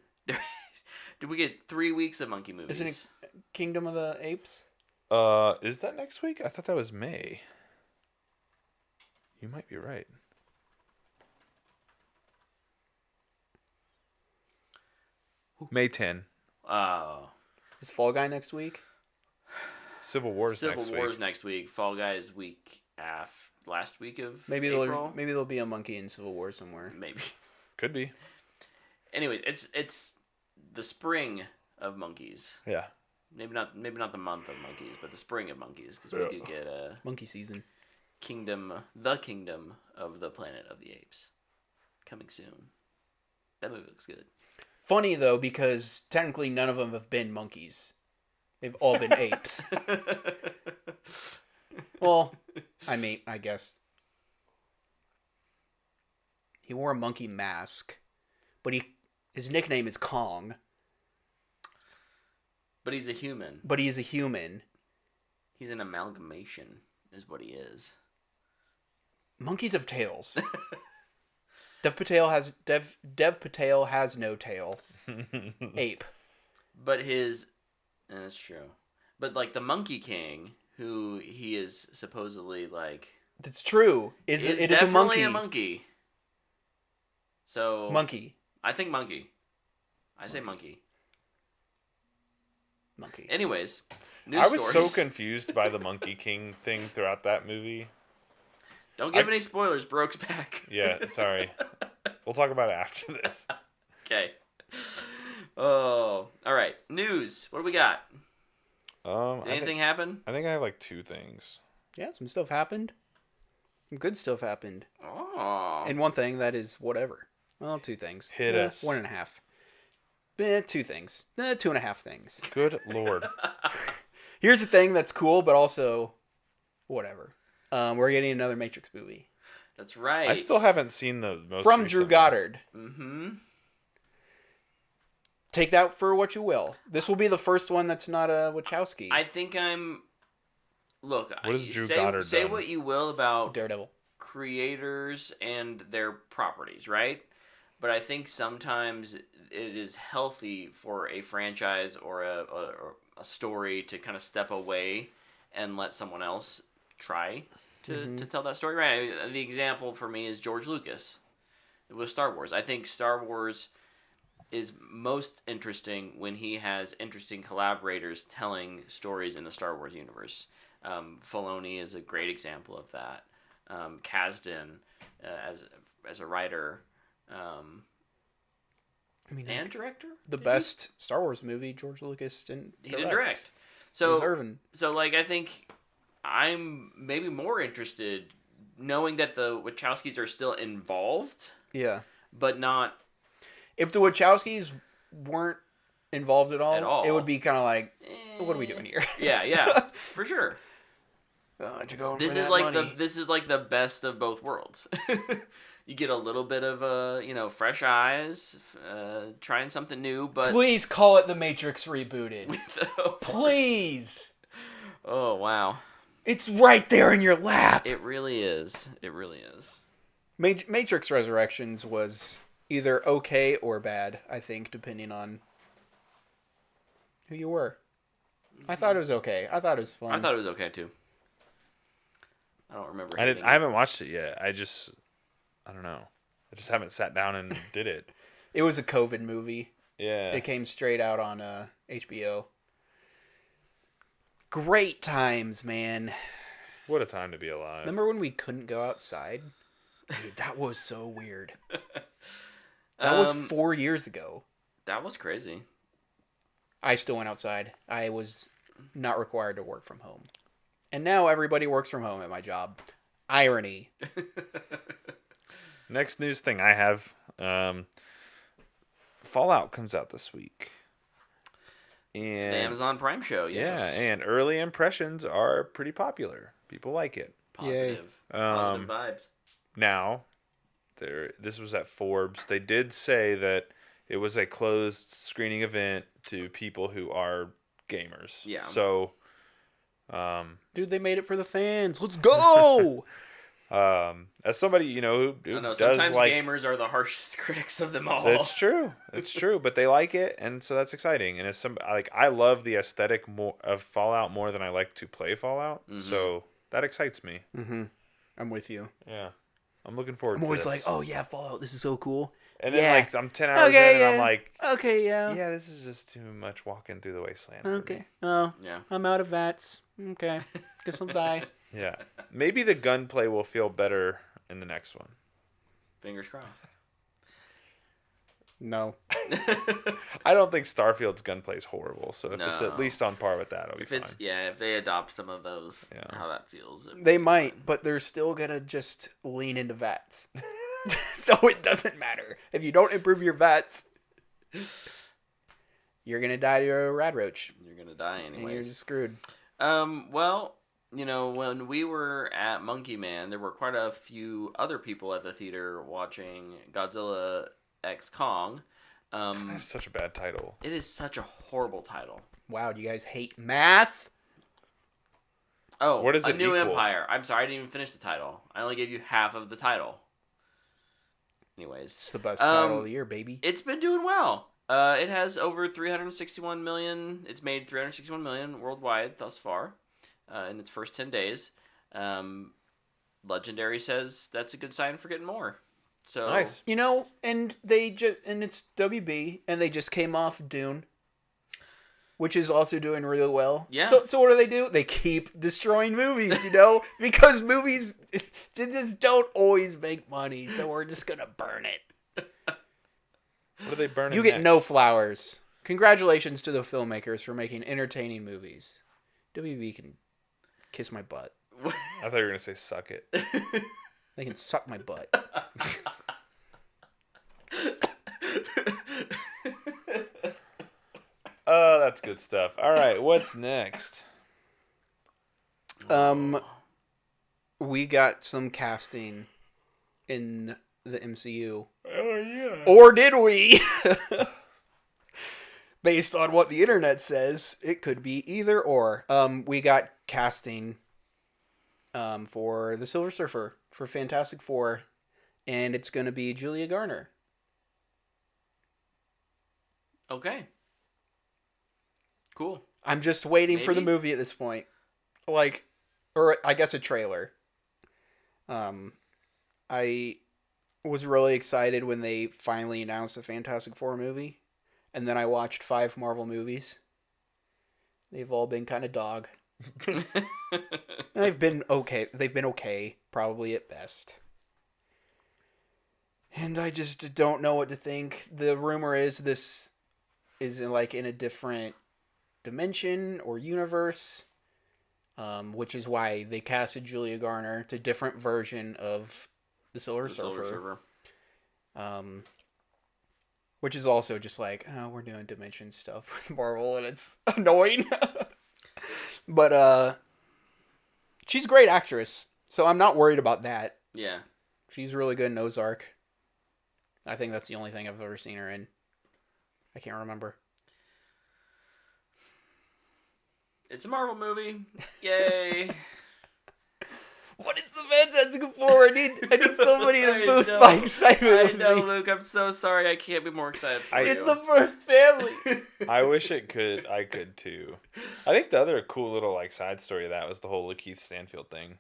Did we get 3 weeks of monkey movies? Isn't it Kingdom of the Apes? Is that next week? I thought that was May. You might be right. May 10. Oh, Is Fall Guy next week? Civil War's Civil next War's week. next week. Fall Guys week last week of Maybe April. there'll be a monkey in Civil War somewhere. Maybe. Could be. Anyways, it's the spring of monkeys. Yeah. Maybe not the month of monkeys, but the spring of monkeys because we do get a Monkey season. kingdom of the Planet of the Apes coming soon. That movie looks good. Funny though, because technically none of them have been monkeys. They've all been apes. Well, I guess. He wore a monkey mask, but his nickname is Kong. But he's a human. But he's a human. He's an amalgamation, is what he is. Monkeys have tails. Dev Patel has no tail. Ape. But that's true. But like the Monkey King, who he is supposedly like, that's true. It is definitely a monkey. So monkey. I think monkey. I say monkey. Monkey. Anyways, I was so confused by the Monkey King thing throughout that movie. Don't give any spoilers. Broke's back. Yeah, sorry. We'll talk about it after this. Okay. Oh, all right. News. What do we got? Did anything happen? I think I have like 2 things. Yeah, some stuff happened. Some good stuff happened. Oh. And one thing that is whatever. Well, 2 things. Hit us. 1.5. 2 things. 2.5 things. Good Lord. Here's the thing that's cool, but also whatever. We're getting another Matrix movie. That's right. I still haven't seen the most from recent Drew one. Goddard. Mm-hmm. Take that for what you will. This will be the first one that's not a Wachowski. I think I'm. Look, what has Drew Goddard say done? what you will about Daredevil creators and their properties, right? But I think sometimes it is healthy for a franchise or a story to kind of step away and let someone else try to tell that story, right? I mean, the example for me is George Lucas with Star Wars. I think Star Wars is most interesting when he has interesting collaborators telling stories in the Star Wars universe. Filoni is a great example of that. Kasdan as a writer and director. The best Star Wars movie George Lucas didn't direct. He didn't direct. So like I think I'm maybe more interested knowing that the Wachowskis are still involved. Yeah. But not. If the Wachowskis weren't involved at all, it would be kind of like, what are we doing here? Yeah, for sure. This is like the best of both worlds. You get a little bit of fresh eyes, trying something new, but please call it The Matrix Rebooted. Please. Oh wow. It's right there in your lap. It really is. It really is. Matrix Resurrections was either okay or bad, I think, depending on who you were. I thought it was okay. I thought it was fun. I thought it was okay too. I don't remember. I haven't watched it yet. I don't know. I just haven't sat down and did it. It was a COVID movie. Yeah. It came straight out on HBO. Great times, man. What a time to be alive. Remember when we couldn't go outside? Dude, that was so weird. That was 4 years ago. That was crazy. I still went outside. I was not required to work from home. And now everybody works from home at my job. Irony. Next news thing I have, Fallout comes out this week. And the Amazon Prime show, yes. Yeah, and early impressions are pretty popular. People like it. Positive vibes. Now, this was at Forbes. They did say that it was a closed screening event to people who are gamers. Yeah. So, dude, they made it for the fans. Let's go. As somebody who does sometimes like gamers are the harshest critics of them all. It's true. It's true, but they like it, and so that's exciting. And I love the aesthetic of Fallout more than I like to play Fallout. Mm-hmm. So that excites me. Mm-hmm. I'm with you. Yeah. I'm looking forward to I'm always this. like, oh yeah, Fallout, this is so cool. And then I'm 10 hours in and I'm like, okay, yeah. Yeah, this is just too much walking through the wasteland. Okay. Oh, yeah. I'm out of VATS. Okay. Guess I'll die. Yeah. Maybe the gunplay will feel better in the next one. Fingers crossed. No. I don't think Starfield's gunplay is horrible, so if it's No. at least on par with that, it'll be fine. If they adopt some of those, how that feels. They might, but they're still gonna just lean into VATS. So it doesn't matter. If you don't improve your vets, you're going to die to a rad roach. You're going to die anyways. And you're just screwed. Well, when we were at Monkey Man, there were quite a few other people at the theater watching Godzilla X Kong. That's such a bad title. It is such a horrible title. Wow, do you guys hate math? Oh, what is A it New equal? Empire. I'm sorry, I didn't even finish the title. I only gave you half of the title. Anyways. It's the best title of the year, baby. It's been doing well. It has over 361 million. It's made 361 million worldwide thus far in its first 10 days. Legendary says that's a good sign for getting more. So Nice. And it's WB, and they just came off Dune, which is also doing really well. Yeah. So what do? They keep destroying movies, because movies just don't always make money, so we're just gonna burn it. What are they burning? You get next? no flowers. Congratulations to the filmmakers for making entertaining movies. WB can kiss my butt. I thought you were gonna say suck it. They can suck my butt. Oh, that's good stuff. All right, what's next? We got some casting in the MCU. Oh yeah. Or did we? Based on what the internet says, it could be either or. We got casting for the Silver Surfer for Fantastic Four, and it's going to be Julia Garner. Okay. Cool. I'm just waiting for the Maybe. movie at this point. Or I guess a trailer. I was really excited when they finally announced a Fantastic Four movie. And then I watched 5 Marvel movies. They've all been kind of dog. They've been okay, probably at best. And I just don't know what to think. The rumor is this is in a different dimension or universe, which is why they casted Julia Garner. It's a different version of the Silver Surfer. Which is also just we're doing dimension stuff with Marvel, and it's annoying. But she's a great actress, so I'm not worried about that. Yeah. She's really good in Ozark. I think that's the only thing I've ever seen her in. I can't remember. It's a Marvel movie. Yay. What is the Fantastic Four? I need somebody to I boost know. my excitement. I with know, me. Luke. I'm so sorry. I can't be more excited for you. It's the first family. I wish it could. I could too. I think the other cool little side story of that was the whole Lakeith Stanfield thing.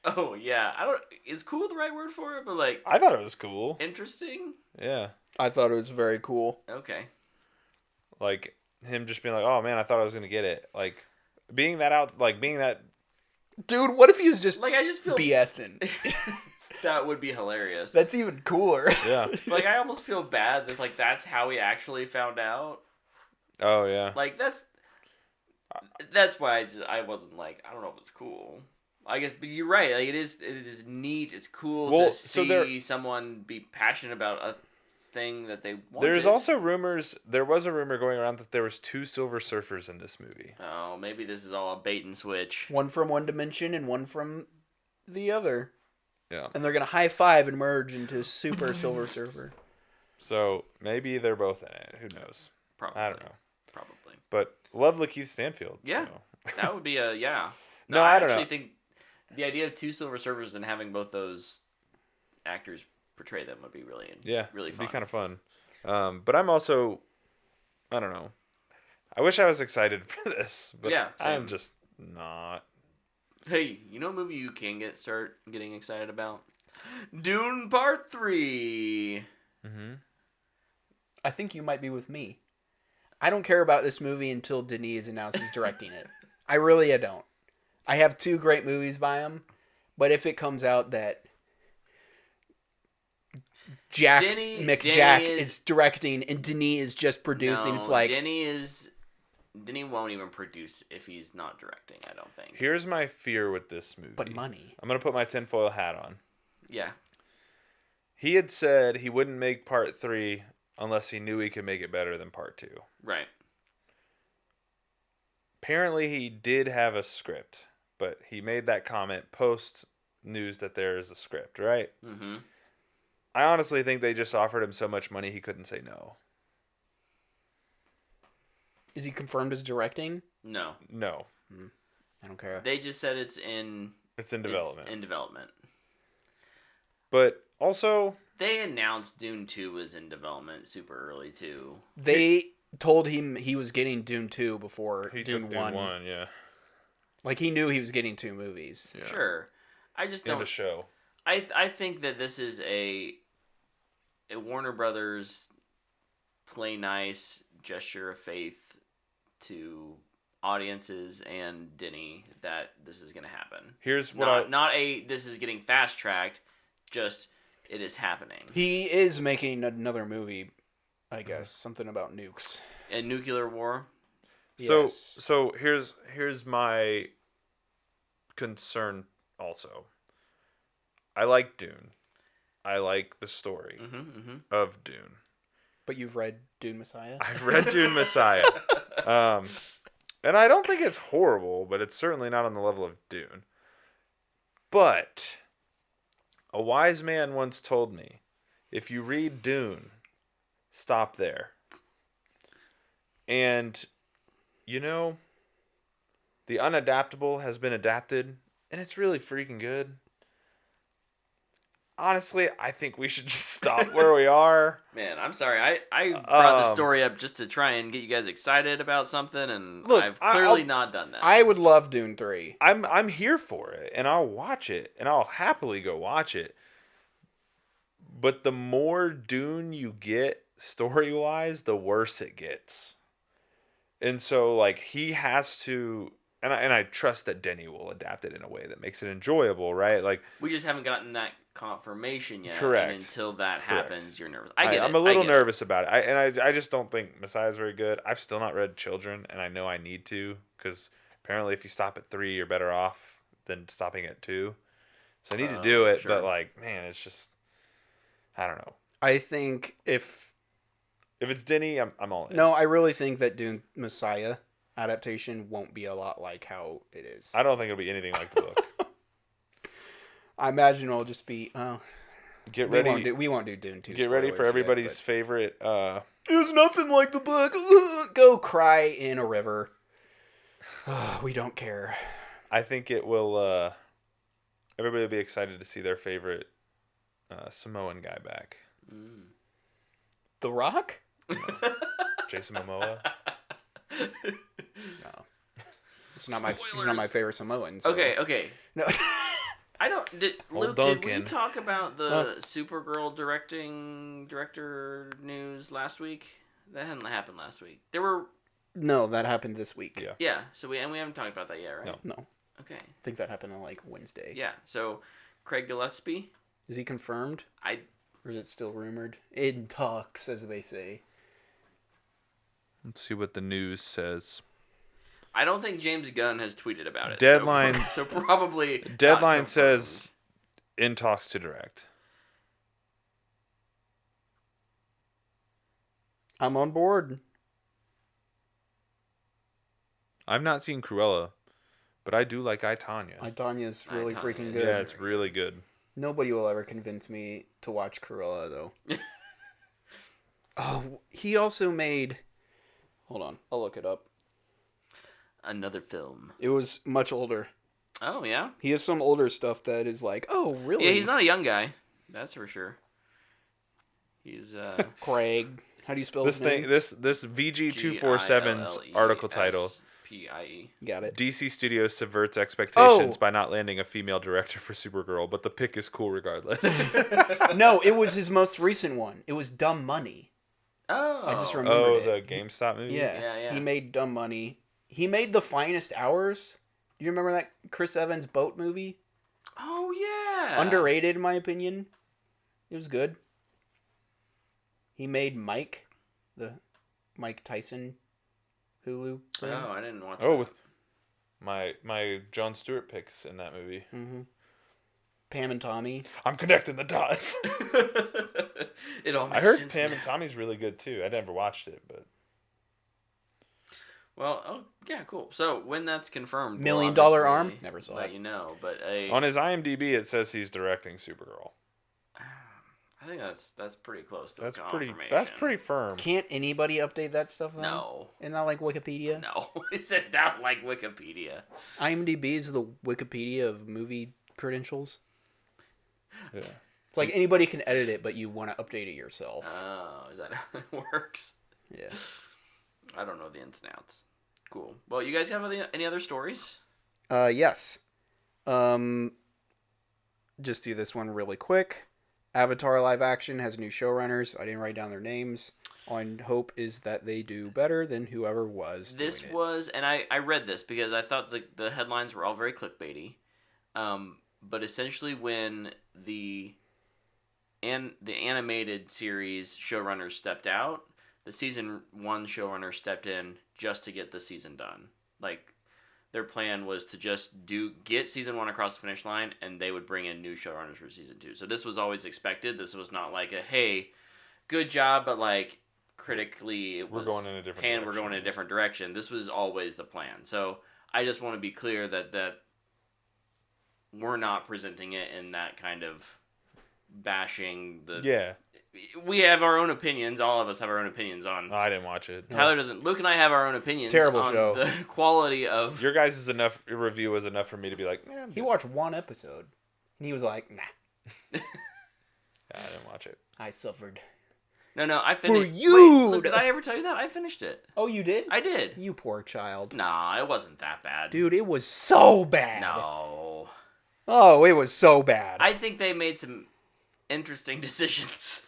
Oh yeah. Is cool the right word for it? But I thought it was cool. interesting. Yeah. I thought it was very cool. Okay. Him just being oh man, I thought I was gonna get it. Being that. Dude, what if he was just I just feel BSing? that would be hilarious. That's even cooler. Yeah. I almost feel bad that that's how he actually found out. Oh yeah. That's why I wasn't I don't know if it's cool. I guess, but you're right. It is neat. It's cool to see someone be passionate about a thing that they wanted. There's also rumors. There was a rumor going around that there was 2 Silver Surfers in this movie. Oh, maybe this is all a bait and switch. One from one dimension and one from the other. Yeah. And they're going to high five and merge into Super Silver Surfer. So maybe they're both in it. Who knows? Probably. I don't know. Probably. But love Lakeith Stanfield. Yeah. So. That would be a yeah. No, I don't know. I actually think the idea of 2 Silver Surfers and having both those actors portray them would be really really fun. It'd be kind of fun. But I'm also, I don't know. I wish I was excited for this, but Yeah, same. I'm just not. Hey, you know a movie you can start getting excited about? Dune Part 3. Mm-hmm. I think you might be with me. I don't care about this movie until Denis announces directing it. I don't. I have 2 great movies by him, but if it comes out that Jack McJack is directing and Denis is just producing, it's Denis won't even produce if he's not directing, I don't think. Here's my fear with this movie. But money. I'm going to put my tinfoil hat on. Yeah. He had said he wouldn't make part 3 unless he knew he could make it better than part 2. Right. Apparently, he did have a script, but he made that comment post news that there is a script, right? Mm-hmm. I honestly think they just offered him so much money he couldn't say no. Is he confirmed as directing? No. No. I don't care. They just said it's in development. It's in development. But also, they announced Dune 2 was in development super early too. They told him he was getting Dune 2 before he Dune took 1. Dune 1, yeah. Like he knew he was getting 2 movies. Yeah. Sure. I just don't. And a show. I think that this is a Warner Brothers play nice gesture of faith to audiences and Denny that this is going to happen. Here's what not this is getting fast tracked, just it is happening. He is making another movie, I guess, something about nukes. A nuclear war. So Yes. so here's my concern also. I like Dune. I like the story of Dune. But you've read Dune Messiah? I've read Dune Messiah. And I don't think it's horrible, but it's certainly not on the level of Dune. But a wise man once told me, if you read Dune, stop there. And, you know, the unadaptable has been adapted, and it's really freaking good. Honestly, I think we should just stop where we are. Man, I'm sorry. I brought the story up just to try and get you guys excited about something, and look, I've clearly not done that. I would love Dune 3. I'm here for it, and I'll watch it, and I'll happily go watch it. But the more Dune you get story-wise, the worse it gets. And so, like, he has to, and I trust that Denny will adapt it in a way that makes it enjoyable, right? Like, we just haven't gotten that confirmation yet. Correct. And until that happens, you're nervous. I'm a little nervous about it. I just don't think Messiah's very good. I've still not read Children, and I know I need to, because apparently if you stop at 3, you're better off than stopping at 2. So I need to do it, sure. but, like, man, it's just, I don't know. I think if it's Denny, I'm all in. No, I really think that Dune Messiah adaptation won't be a lot like how it is. I don't think it'll be anything like the book. I imagine it'll just be, Get ready. We won't do Dune 2. Get ready for everybody's favorite. It's nothing like the book. Go cry in a river. We don't care. I think it will. Everybody will be excited to see their favorite Samoan guy back. The Rock? Jason Momoa. No. He's not my favorite Samoan. So. Okay. No. I don't. Luke, Duncan. did we talk about the Supergirl director news last week? That hadn't happened last week. There were. No, that happened this week. Yeah. Yeah. So we haven't talked about that yet, right? No. Okay. I think that happened on like Wednesday. Yeah. So Craig Gillespie. Is he confirmed? Or is it still rumored? In talks, as they say. Let's see what the news says. I don't think James Gunn has tweeted about it. Deadline. So probably. Deadline says in talks to direct. I'm on board. I've not seen Cruella, but I do like I, Tonya. Tanya's really freaking good. Yeah, it's really good. Nobody will ever convince me to watch Cruella, though. Oh, he also made... Hold on, I'll look it up. Another film. It was much older. Oh, yeah? He has some older stuff that is like, oh, really? Yeah, he's not a young guy. That's for sure. He's, Craig. How do you spell This his name? this VG247's article title. P-I-E. Got it. DC Studios subverts expectations by not landing a female director for Supergirl, but the pick is cool regardless. No, it was his most recent one. It was Dumb Money. Oh. I just remembered it. The GameStop movie? Yeah. He made Dumb Money. He made The Finest Hours. Do you remember that Chris Evans boat movie? Oh, yeah. Underrated, in my opinion. It was good. He made Mike, the Mike Tyson Hulu thing. Oh, I didn't watch Oh, that. with my Jon Stewart picks in that movie. Mm-hmm. Pam and Tommy. I'm connecting the dots. It all makes I heard sense Pam now. and Tommy's really good too. I never watched it, but Well, oh yeah, cool. So when that's confirmed, $1 we'll Million obviously Arm? Never saw let it. you know. But on his IMDb it says he's directing Supergirl. I think that's pretty close to That's a pretty. confirmation. That's pretty firm. Can't anybody update that stuff though? No. Isn't that like Wikipedia? No, is it not like Wikipedia? IMDb is the Wikipedia of movie credentials. Yeah. It's like anybody can edit it, but you want to update it yourself. Oh, is that how it works? Yeah. I don't know the ins and outs. Cool. Well, you guys have any other stories? Yes. Just do this one really quick. Avatar live action has new showrunners. I didn't write down their names. All I hope is that they do better than whoever was This doing it. was, and I read this because I thought the headlines were all very clickbaity. But essentially, when the animated series showrunners stepped out, the season 1 showrunner stepped in just to get the season done. Like, their plan was to just get season 1 across the finish line, and they would bring in new showrunners for season 2. So this was always expected. This was not like a, hey, good job, but like critically it was We're going in a different direction. We're going in a different direction. This was always the plan. So I just want to be clear that we're not presenting it in that kind of bashing the. Yeah. We have our own opinions. All of us have our own opinions on. I didn't watch it. Tyler doesn't. Luke and I have our own opinions. Terrible on show. The quality of Your guys' review was enough for me to be like, He watched one episode, and he was like, nah, yeah, I didn't watch it. I suffered. No, I finished. you! Wait, Luke, did I ever tell you that I finished it? Oh, you did? I did. You poor child. Nah, it wasn't that bad. Dude, it was so bad. No. Oh, it was so bad. I think they made some interesting decisions.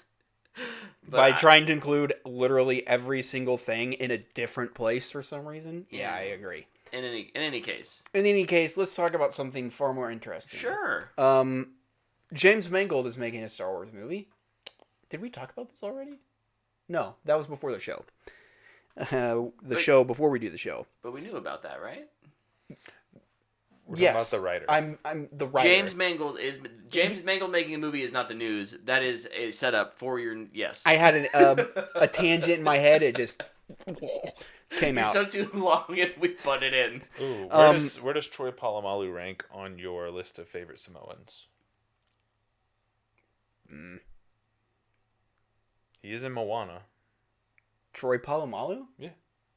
But By trying to include literally every single thing in a different place for some reason. Yeah, I agree. In any case. In any case, let's talk about something far more interesting. Sure. James Mangold is making a Star Wars movie. Did we talk about this already? No, that was before the show. Show before we do the show. But we knew about that, right? We're Yes, talking about the writer. I'm the writer. James Mangold making a movie is not the news. That is a setup for your yes. I had a tangent in my head. It just came out. It took too long and we butted in. Ooh, where does Troy Polamalu rank on your list of favorite Samoans? He is in Moana. Troy Polamalu? Yeah,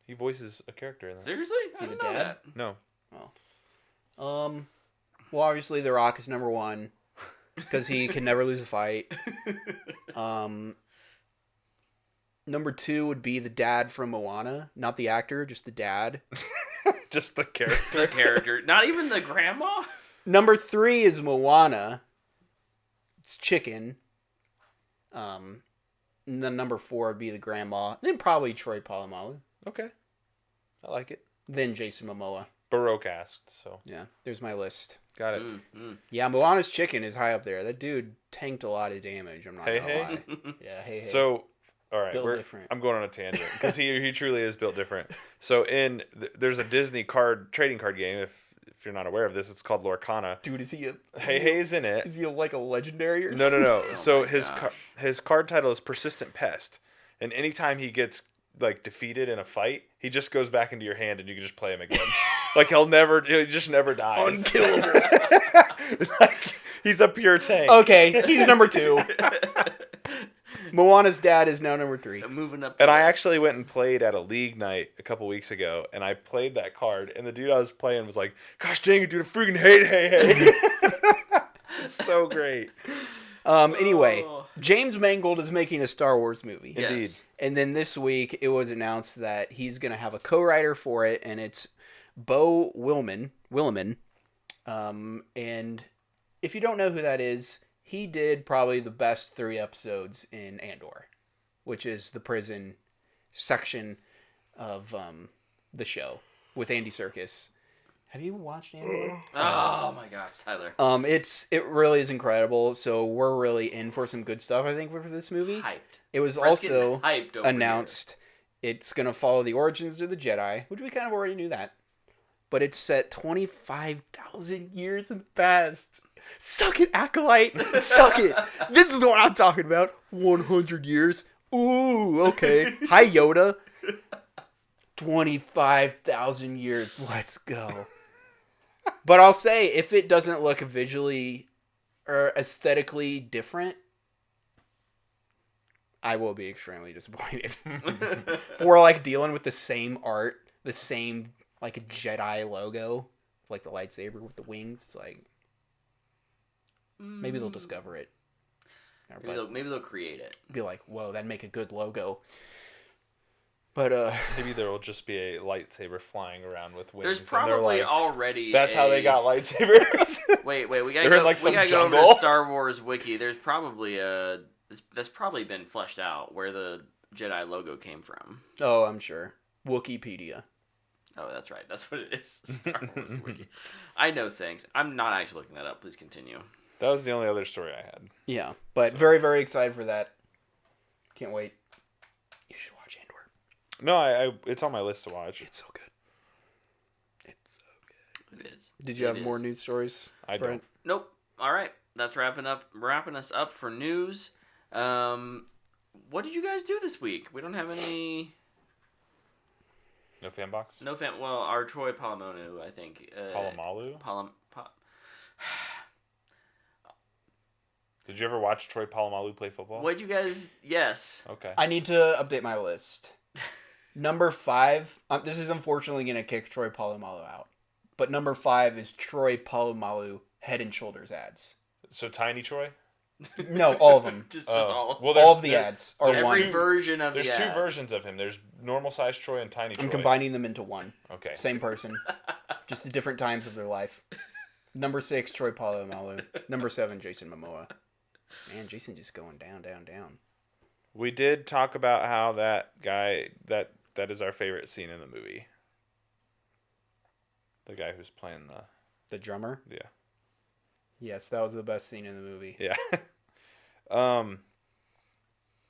he voices a character in that. Seriously? I he didn't the know dad? that. No, Well, obviously, The Rock is number one because he can never lose a fight. Number 2 would be the dad from Moana, not the actor, just the dad. just the character. The character. Not even the grandma? Number 3 is Moana. It's chicken. And then number 4 would be the grandma. Then probably Troy Polamalu. Okay, I like it. Then Jason Momoa. Baroque asked, so Yeah, there's my list. got it. Yeah, Moana's chicken is high up there. That dude tanked a lot of damage. I'm not gonna lie. Yeah, hey. So, all right, Built different. I'm going on a tangent because he truly is built different. So, there's a Disney trading card game. If you're not aware of this, it's called Lorcana. Dude, is he Hei's in it. Is he like a legendary or something? No. So my his card title is Persistent Pest, and anytime he gets like defeated in a fight, he just goes back into your hand, and you can just play him again. Like he just never dies. Unkillable. Like, he's a pure tank. Okay, he's number 2. Moana's dad is now number 3. Moving up. And the I list. actually went and played at a league night a couple weeks ago, and I played that card, and the dude I was playing was like, "Gosh dang it, dude, I freaking hate Hey." It's so great. Anyway, James Mangold is making a Star Wars movie. Yes. Indeed. And then this week, it was announced that he's going to have a co-writer for it, and it's Beau Willimon. And if you don't know who that is, he did probably the best 3 episodes in Andor, which is the prison section of the show with Andy Serkis. Have you watched Andor? Oh my gosh, Tyler. It really is incredible. So we're really in for some good stuff, I think, for this movie. Hyped. It was Brett's also getting hyped over announced it's going to follow the origins of the Jedi, which we kind of already knew that. But it's set 25,000 years in the past. Suck it, Acolyte. Suck it. This is what I'm talking about. 100 years. Ooh, okay. Hi, Yoda. 25,000 years. Let's go. But I'll say, if it doesn't look visually or aesthetically different, I will be extremely disappointed. If we're like dealing with the same art, the same like Jedi logo, like the lightsaber with the wings, it's like maybe they'll discover it. Maybe they'll create it. Be like, whoa, that'd make a good logo. But maybe there will just be a lightsaber flying around with wings. There's probably already. That's how they got lightsabers. Wait, we gotta go. Like we gotta go over to Star Wars wiki. There's probably that's probably been fleshed out where the Jedi logo came from. Oh, I'm sure. Wikipedia. Oh, that's right. That's what it is. Star Wars wiki. I know things. I'm not actually looking that up. Please continue. That was the only other story I had. Yeah, but very, very excited for that. Can't wait. You should watch Andor. No, it's on my list to watch. It's so good. It's so good. It is. Did you have more news stories? I don't. Nope. All right. That's wrapping us up for news. What did you guys do this week? We don't have any. No fan box? No fan. Well, our Troy Polamalu, I think. Polamalu? Did you ever watch Troy Polamalu play football? What'd you guys... Yes. Okay. I need to update my list. Number 5... this is unfortunately going to kick Troy Polamalu out. But number 5 is Troy Polamalu Head and Shoulders ads. So Tiny Troy? No, all of them. just all of them. Well, all of the ads are every one. Version of There's the two versions of him. There's normal size Troy and Tiny Troy. I'm combining them into one. Okay. Same person. Just at different times of their life. Number 6, Troy Polamalu. Number 7, Jason Momoa. Man, Jason just going down, down, down. We did talk about how that guy, that is our favorite scene in the movie. The guy who's playing the drummer? Yeah. Yes, that was the best scene in the movie. Yeah. What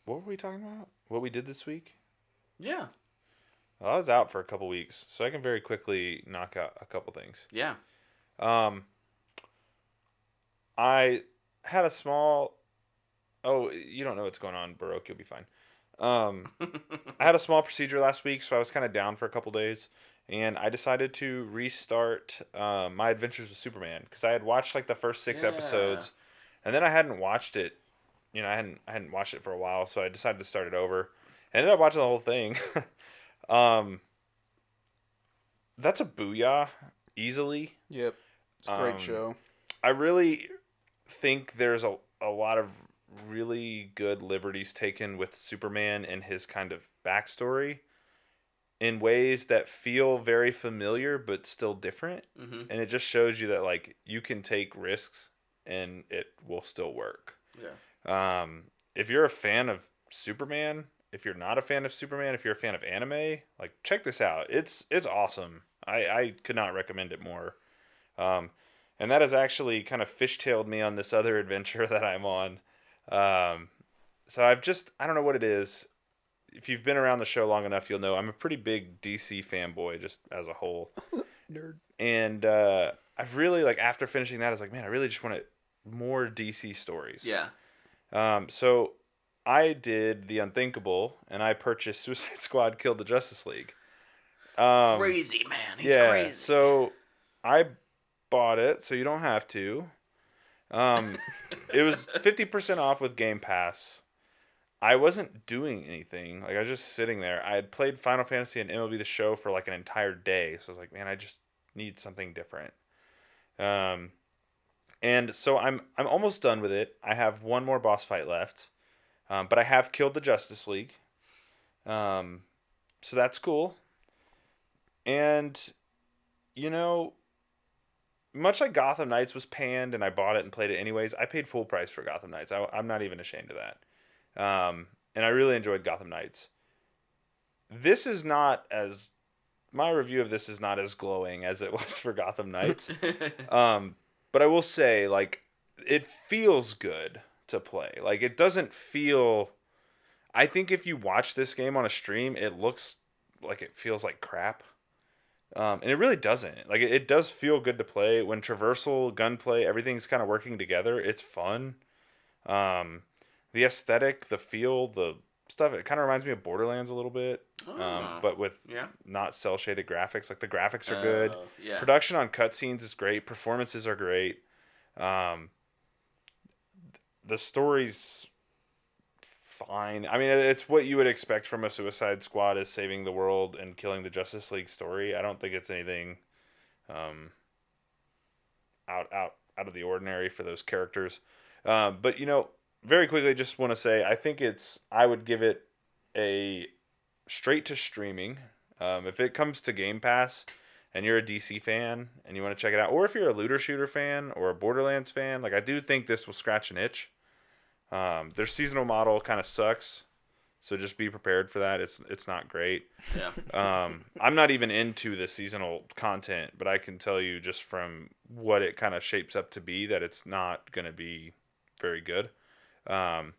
were we talking about? What we did this week? Yeah. Well, I was out for a couple weeks, so I can very quickly knock out a couple things. Yeah. I had a small... Oh, you don't know what's going on, Baroque. You'll be fine. I had a small procedure last week, so I was kind of down for a couple days. And I decided to restart My Adventures with Superman. Because I had watched like the first 6 episodes. And then I hadn't watched it. You know, I hadn't watched it for a while. So I decided to start it over. I ended up watching the whole thing. That's a booyah, easily. Yep. It's a great show. I really think there's a lot of really good liberties taken with Superman and his kind of backstory in ways that feel very familiar but still different. Mm-hmm. And it just shows you that like you can take risks and it will still work. Yeah. If you're a fan of Superman, if you're not a fan of Superman, if you're a fan of anime, like check this out. It's awesome. I could not recommend it more. And that has actually kind of fishtailed me on this other adventure that I'm on. So I don't know what it is. If you've been around the show long enough, you'll know I'm a pretty big DC fanboy just as a whole. Nerd. And I've really, like, after finishing that, I was like, man, I really just wanted more DC stories. Yeah. So I did the unthinkable, and I purchased Suicide Squad Killed the Justice League. Crazy, man. He's crazy. So I bought it, so you don't have to. It was 50% off with Game Pass. I wasn't doing anything. Like, I was just sitting there. I had played Final Fantasy and MLB The Show for like an entire day. So I was like, man, I just need something different. And so I'm almost done with it. I have one more boss fight left. But I have killed the Justice League. So that's cool. And, you know, much like Gotham Knights was panned and I bought it and played it anyways, I paid full price for Gotham Knights. I'm not even ashamed of that. And I really enjoyed Gotham Knights. This is not as... My review of this is not as glowing as it was for Gotham Knights. But I will say, like, it feels good to play. Like, it doesn't feel... I think if you watch this game on a stream, it looks like it feels like crap. And it really doesn't. Like, it does feel good to play. When traversal, gunplay, everything's kind of working together, it's fun. The aesthetic, the feel, the stuff, it kind of reminds me of Borderlands a little bit. But with not cel-shaded graphics. Like, the graphics are good. Yeah. Production on cutscenes is great. Performances are great. The story's fine. I mean, it's what you would expect from a Suicide Squad, is saving the world and killing the Justice League story. I don't think it's anything out of the ordinary for those characters. But very quickly, just want to say, I would give it a straight to streaming. If it comes to Game Pass and you're a DC fan and you want to check it out, or if you're a looter shooter fan or a Borderlands fan, like, I do think this will scratch an itch. Their seasonal model kind of sucks, so just be prepared for that. It's not great. Yeah. I'm not even into the seasonal content, but I can tell you just from what it kind of shapes up to be that it's not going to be very good. I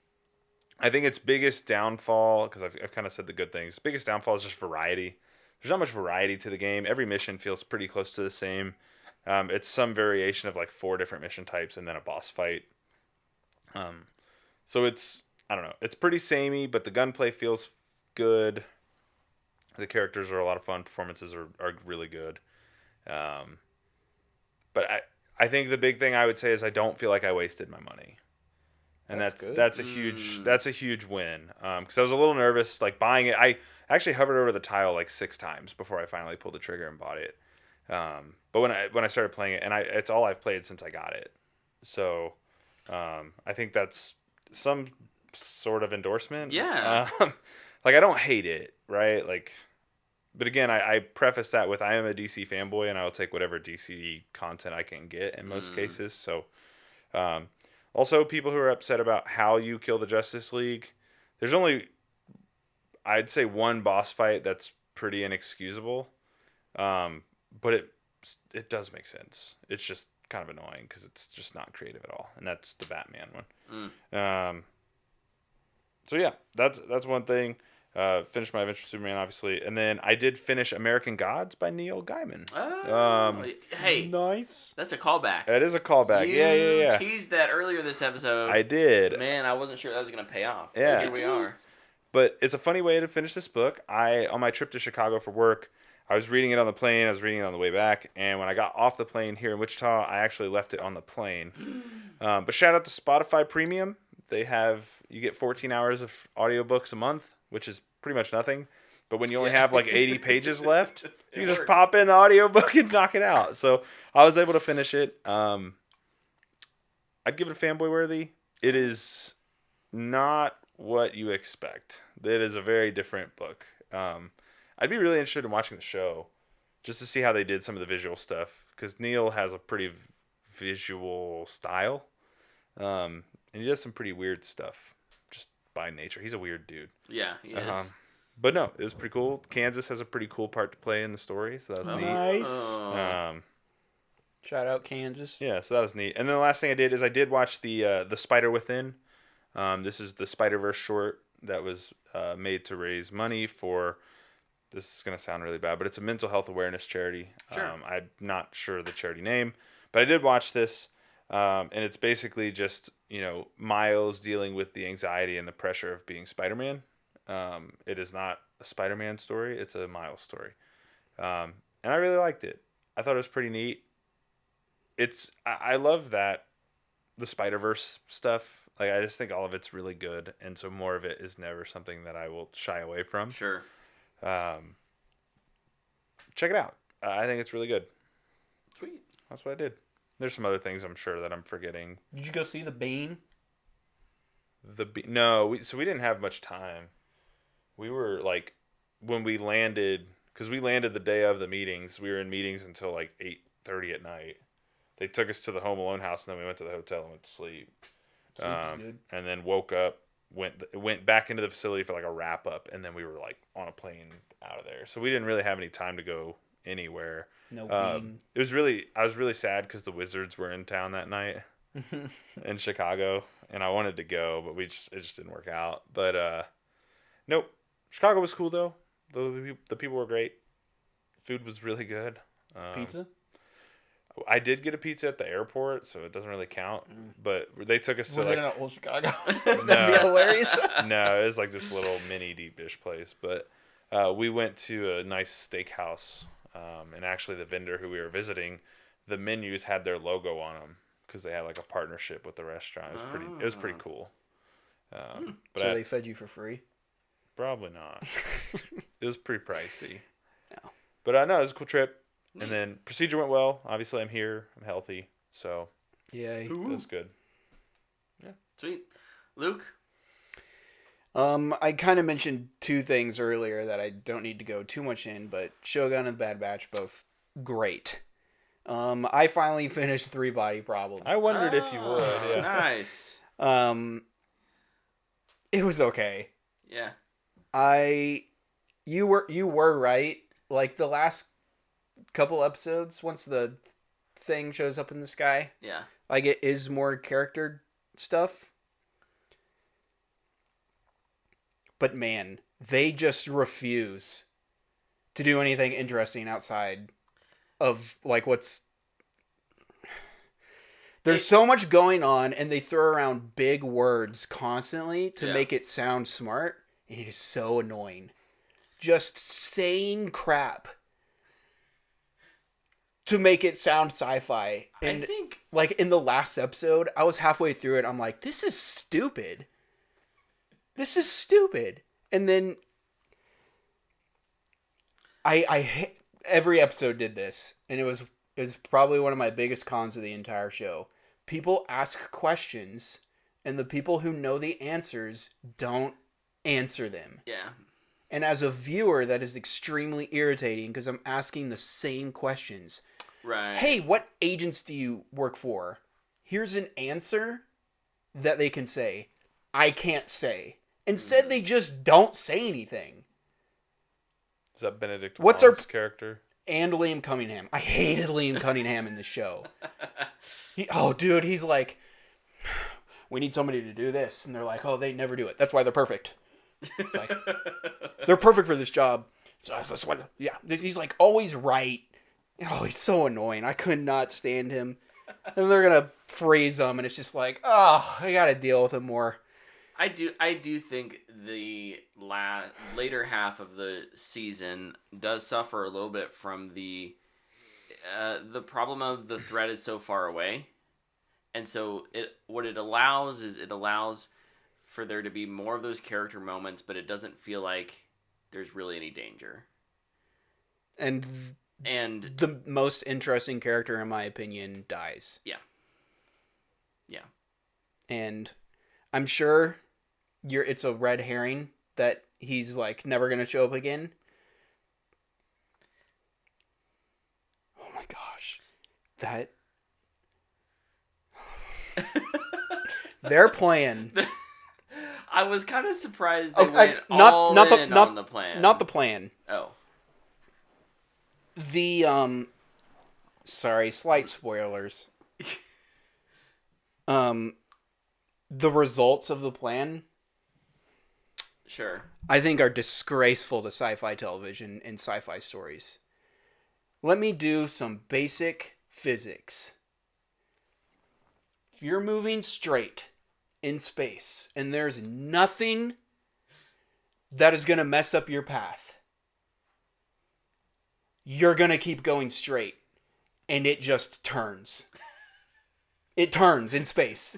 think its biggest downfall, because I've kind of said the good things, biggest downfall is just variety. There's not much variety to the game. Every mission feels pretty close to the same. It's some variation of like 4 different mission types and then a boss fight. So it's, I don't know, it's pretty samey, but the gunplay feels good. The characters are a lot of fun. Performances are really good. But I think the big thing I would say is I don't feel like I wasted my money. And that's a huge win. Because I was a little nervous, like, buying it. I actually hovered over the tile like 6 times before I finally pulled the trigger and bought it. But when I started playing it, and it's all I've played since I got it. So I think that's some sort of endorsement. Yeah. Like, I don't hate it, right? Like, but again, I preface that with I am a DC fanboy and I will take whatever DC content I can get in most cases. So, also, people who are upset about how you kill the Justice League, there's only, I'd say, one boss fight that's pretty inexcusable. But it does make sense. It's just kind of annoying because it's just not creative at all, and that's the Batman one. So yeah, that's one thing. Finished my Adventure Superman, obviously, and then I did finish American Gods by Neil Gaiman. Hey, nice. That's a callback. It is a callback. Yeah. Teased that earlier this episode. I did. Man, I wasn't sure that was gonna pay off. Yeah. So here we are. But it's a funny way to finish this book. On my trip to Chicago for work, I was reading it on the plane. I was reading it on the way back. And when I got off the plane here in Wichita, I actually left it on the plane. But shout out to Spotify Premium. You get 14 hours of audiobooks a month, which is pretty much nothing. But when you only have like 80 pages left, you can just pop in the audiobook and knock it out. So I was able to finish it. I'd give it a fanboy worthy. It is not what you expect. It is a very different book. I'd be really interested in watching the show just to see how they did some of the visual stuff, because Neil has a pretty visual style, and he does some pretty weird stuff just by nature. He's a weird dude. Yeah, he is. But no, it was pretty cool. Kansas has a pretty cool part to play in the story, so that was neat. Nice. Shout out Kansas. Yeah, so that was neat. And then the last thing I did is I did watch the Spider Within. This is the Spider-Verse short that was made to raise money for, this is going to sound really bad, but it's a mental health awareness charity. Sure. I'm not sure the charity name, but I did watch this, and it's basically just, Miles dealing with the anxiety and the pressure of being Spider-Man. It is not a Spider-Man story, it's a Miles story. And I really liked it. I thought it was pretty neat. I love that, the Spider-Verse stuff. Like, I just think all of it's really good, and so more of it is never something that I will shy away from. Sure. Check it out. I think it's really good. Sweet. That's what I did. There's some other things I'm sure that I'm forgetting. Did you go see The Bane? No, we didn't have much time. We were like, when we landed, because we landed the day of the meetings, we were in meetings until like 8:30 at night. They took us to the Home Alone house, and then we went to the hotel and went to sleep. Good. And then woke up, went back into the facility for like a wrap up, and then we were like on a plane out of there. So we didn't really have any time to go anywhere. No. I was really sad because the Wizards were in town that night in Chicago, and I wanted to go, but it just didn't work out. But nope, Chicago was cool though. The people were great. Food was really good. Pizza? I did get a pizza at the airport, so it doesn't really count. But they took us to Was like... it in Old Chicago? That'd be hilarious. No, it was like this little mini deep dish place. But we went to a nice steakhouse. And actually the vendor who we were visiting, the menus had their logo on them because they had like a partnership with the restaurant. It was pretty cool. But So they fed you for free? Probably not. It was pretty pricey. No. But no, it was a cool trip. And then procedure went well. Obviously, I'm here. I'm healthy. So Yay. it was good. Yeah. Sweet. Luke? I kind of mentioned two things earlier that I don't need to go too much in, but Shogun and Bad Batch both great. I finally finished 3 Body Problem. I wondered if you would. Yeah. Nice. It was okay. Yeah. You were right. Like the last couple episodes, once the thing shows up in the sky, Yeah. like it is more character stuff. But man, they just refuse to do anything interesting outside of like what's... There's so much going on, and they throw around big words constantly to make it sound smart, and it is so annoying. Just saying crap to make it sound sci-fi. And I think... like in the last episode, I was halfway through it, I'm like, this is stupid. This is stupid. And then every episode did this, and it was probably one of my biggest cons of the entire show. People ask questions, and the people who know the answers don't answer them. Yeah. And as a viewer, that is extremely irritating because I'm asking the same questions. Right. Hey, what agents do you work for? Here's an answer that they can say. I can't say. Instead, they just don't say anything. Is that Benedict What's Wong's character? And Liam Cunningham. I hated Liam Cunningham in the show. He's like, we need somebody to do this. And they're like, oh, they never do it. That's why they're perfect. It's like, they're perfect for this job. So that's why, yeah. He's like always right. Oh, he's so annoying. I could not stand him. And they're going to freeze him. And it's just like, oh, I got to deal with him more. I do think the later half of the season does suffer a little bit from the problem of the threat is so far away, and so it allows for there to be more of those character moments, but it doesn't feel like there's really any danger. And the most interesting character, in my opinion, dies. Yeah. And I'm sure it's a red herring that he's like never gonna show up again. Oh my gosh, that their plan. I was kind of surprised they went all in on the plan. Not the plan. Oh. The sorry, slight spoilers. The results of the plan, sure, I think are disgraceful to sci-fi television and sci-fi stories. Let me do some basic physics. If you're moving straight in space and there's nothing that is going to mess up your path, you're going to keep going straight, and it just turns. It turns in space.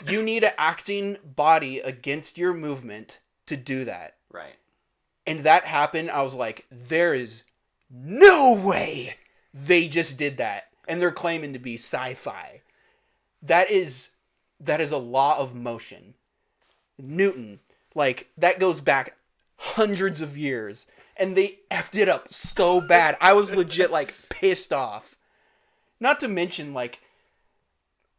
You need an acting body against your movement to do that. Right. And that happened. I was like, there is no way they just did that. And they're claiming to be sci-fi. That is a law of motion. Newton, like, that goes back hundreds of years. And they effed it up so bad. I was legit, like, pissed off. Not to mention, like,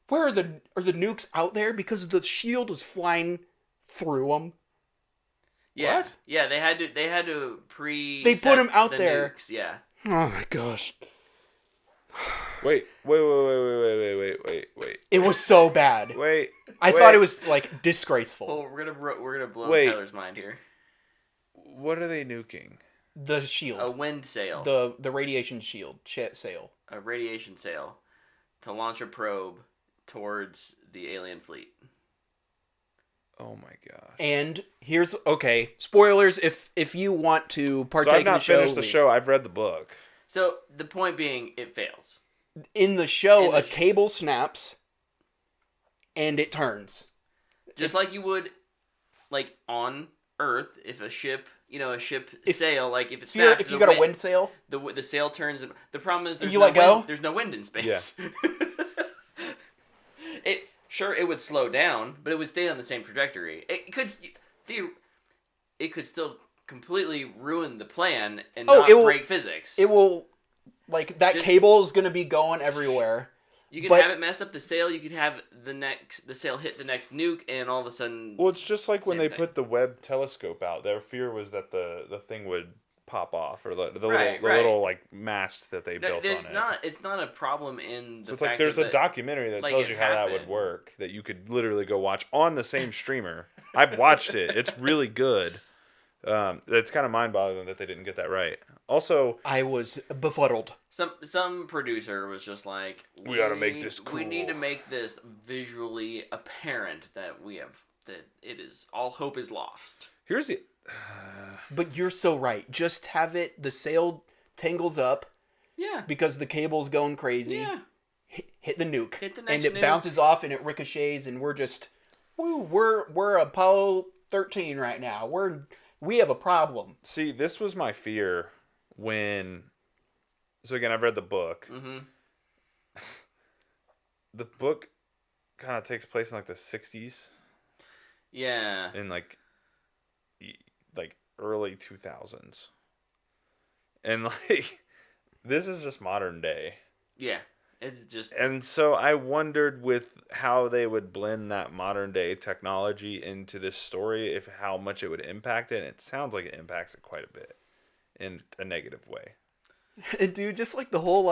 where are the nukes out there? Because the shield was flying through them. Yeah. What? Yeah, they had to They put them out there. Nukes, yeah. Oh my gosh. Wait. It was so bad. I thought it was like disgraceful. Well, we're gonna blow Tyler's mind here. What are they nuking? The shield. A wind sail. The radiation shield sail. A radiation sail to launch a probe towards the alien fleet. Oh my gosh. And here's spoilers if you want to partake So I've in the not show. finished the show. I've read the book. So the point being, it fails. In the show, a cable snaps, and it turns. Just like you would, like on Earth, if a ship, sail, like if it snaps, if you got a wind sail, the sail turns. The problem is there's no wind in space. Yeah. It would slow down, but it would stay on the same trajectory. It could still completely ruin the plan and not break physics. It will, cable is going to be going everywhere. You can have it mess up the sail. You could have the sail hit the next nuke, and all of a sudden. Well, it's just like when they put the Webb telescope out. Their fear was that the thing would pop off, or the little like mast that they built on it. It's not a problem in the so it's fact like there's that a documentary that tells you how that would work, that you could literally go watch on the same streamer. I've watched it. It's really good. It's kind of mind-boggling that they didn't get that right. Also, I was befuddled. Some producer was just like, we got to make this cool. We need to make this visually apparent that it is all hope is lost. Here's the. But you're so right. Just have it. The sail tangles up. Yeah. Because the cable's going crazy. Yeah. Hit the nuke. Hit the next and it nuke. Bounces off and it ricochets and we're just, we're Apollo 13 right now. We have a problem. See, this was my fear when. So again, I've read the book. Mm-hmm. The book kind of takes place in like the 60s. Yeah. In like early 2000s. And like this is just modern day. Yeah. It's just. And so I wondered with how they would blend that modern day technology into this story, if how much it would impact it. And it sounds like it impacts it quite a bit in a negative way. Dude, just like the whole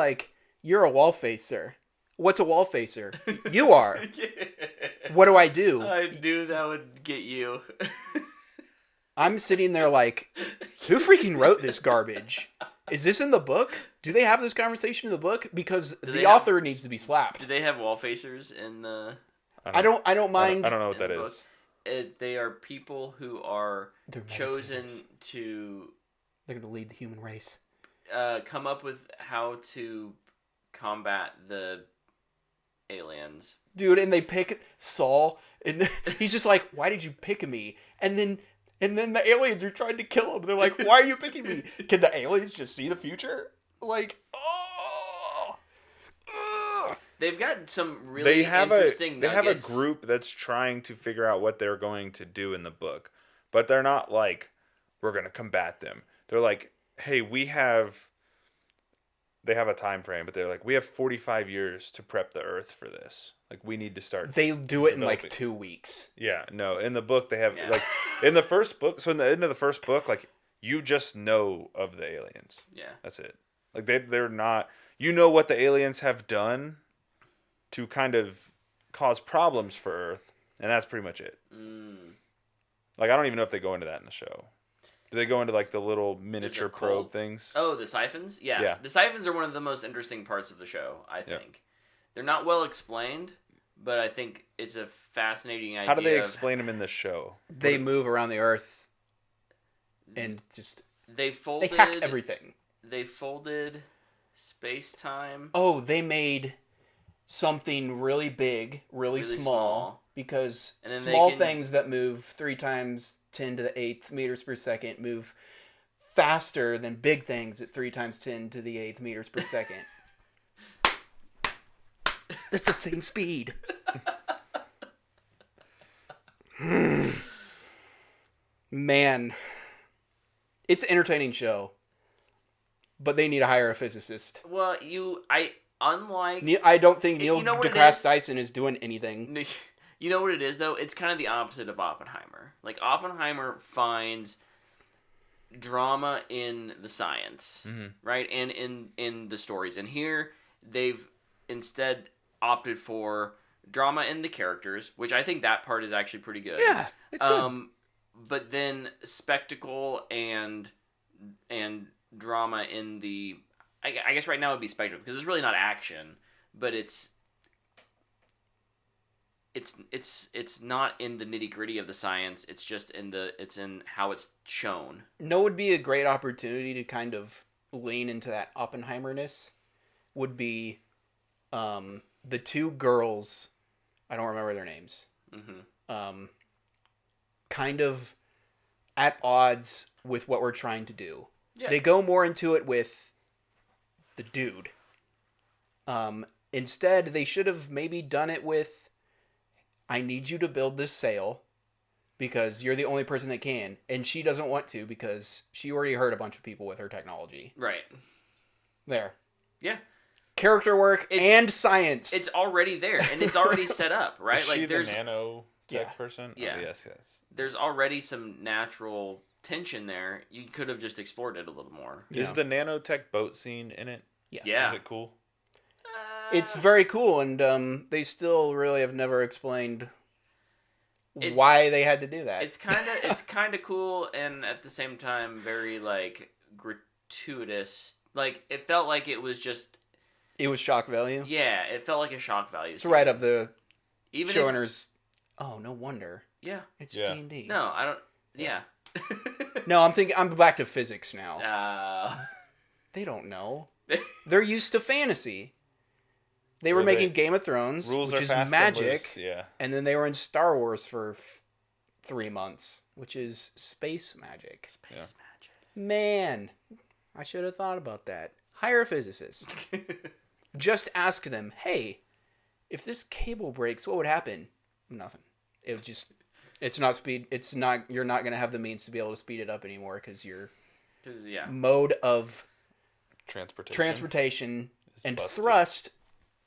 you're a wall facer. What's a wall facer? You are. Yeah. What do I do? I knew that would get you. I'm sitting there like, who freaking wrote this garbage? Is this in the book? Do they have this conversation in the book? Because the author needs to be slapped. Do they have wall facers in the? I don't mind. I don't know what that is. They are people who are chosen to. They're going to lead the human race. Come up with how to combat the aliens. Dude, and they pick Saul, and he's just like, "Why did you pick me?" And then the aliens are trying to kill him. They're like, "Why are you picking me? Can the aliens just see the future?" Like, They've got some really interesting They have a nuggets. group that's trying to figure out what they're going to do in the book. But they're not like, we're going to combat them. They're like, hey, they have a time frame, but they're like, we have 45 years to prep the Earth for this. Like, we need to start. They do it in 2 weeks. Yeah, no. In the book, they have in the first book. So in the end of the first book, you just know of the aliens. Yeah, that's it. Like they're not. You know what the aliens have done to kind of cause problems for Earth, and that's pretty much it. I don't even know if they go into that in the show. Do they go into the little miniature probe things? Oh, the siphons? Yeah. The siphons are one of the most interesting parts of the show, I think. Yeah. They're not well explained, but I think it's a fascinating idea. How do they explain them in the show? They move around the Earth and just... They hack everything. They folded space-time. Oh, they made something really big, really small. Because small things that move 3 times 10 to the 8th meters per second move faster than big things at 3 times 10 to the 8th meters per second. That's the same speed. Man. It's an entertaining show. But they need to hire a physicist. Well, I don't think Neil deGrasse Tyson is doing anything. You know what it is, though? It's kind of the opposite of Oppenheimer. Oppenheimer finds drama in the science, right? And in the stories. And here, they've instead opted for drama in the characters, which I think that part is actually pretty good. Yeah, it's good. But then spectacle and drama in the. I guess right now it would be Spectrum because it's really not action, but it's not in the nitty gritty of the science. It's just in how it's shown. No, would be a great opportunity to kind of lean into that Oppenheimer-ness. Would be, the two girls. I don't remember their names. Mm-hmm. Kind of at odds with what we're trying to do. Yeah. They go more into it with the dude. Instead, they should have maybe done it with, I need you to build this sail because you're the only person that can. And she doesn't want to because she already hurt a bunch of people with her technology. Right. There. Yeah. Character work and science. It's already there and it's already set up, right? Is she the nanotech person? Yeah. Oh, yes. There's already some natural tension there. You could have just explored it a little more. Is the nanotech boat scene in it? Yes. Yeah. Is it cool? It's very cool, and they still really have never explained why they had to do that. It's kind of cool, and at the same time, very like gratuitous. Like it felt like it was just. It was shock value. Yeah, it felt like a shock value. It's right up the showrunners. Oh, no wonder. Yeah, it's D&D. No, I don't. Yeah. No, I'm back to physics now. They don't know. They're used to fantasy. They were making Game of Thrones, which is magic. And then they were in Star Wars for 3 months, which is space magic. Space magic. Man, I should have thought about that. Hire a physicist. Just ask them, hey, if this cable breaks, what would happen? Nothing. It would just... It's not speed. It's not. You're not going to have the means to be able to speed it up anymore because your mode of transportation and busted. Thrust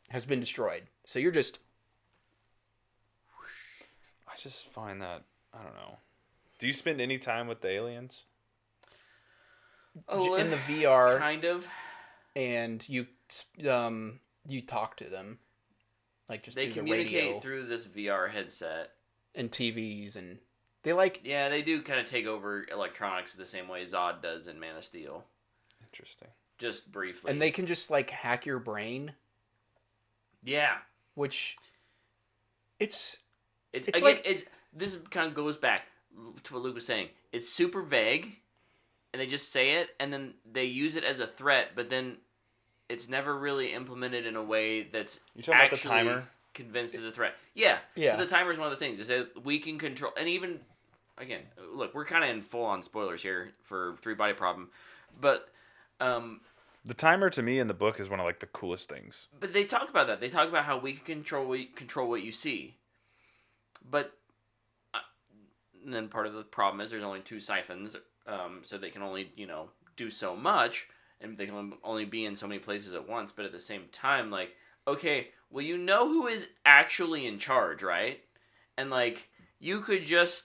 has been destroyed. So you're just. I just find that I don't know. Do you spend any time with the aliens? In the VR, kind of. And you talk to them, like just they through communicate the radio. Through this VR headset. And TVs, and they like... Yeah, they do kind of take over electronics the same way Zod does in Man of Steel. Interesting. Just briefly. And they can just, like, hack your brain. Yeah. Which... It's again, like... This kind of goes back to what Luke was saying. It's super vague, and they just say it, and then they use it as a threat, but then it's never really implemented in a way that's actually... about the timer? Convinced as a threat. Yeah. So the timer is one of the things. Is that we can control, and even, again, look, we're kind of in full-on spoilers here for 3 Body Problem, but the timer to me in the book is one of like the coolest things. But they talk about that. They talk about how we can control what you see, but and then part of the problem is there's only 2 siphons, so they can only do so much, and they can only be in so many places at once. But at the same time, like, okay. Well, you know who is actually in charge, right? And, like, you could just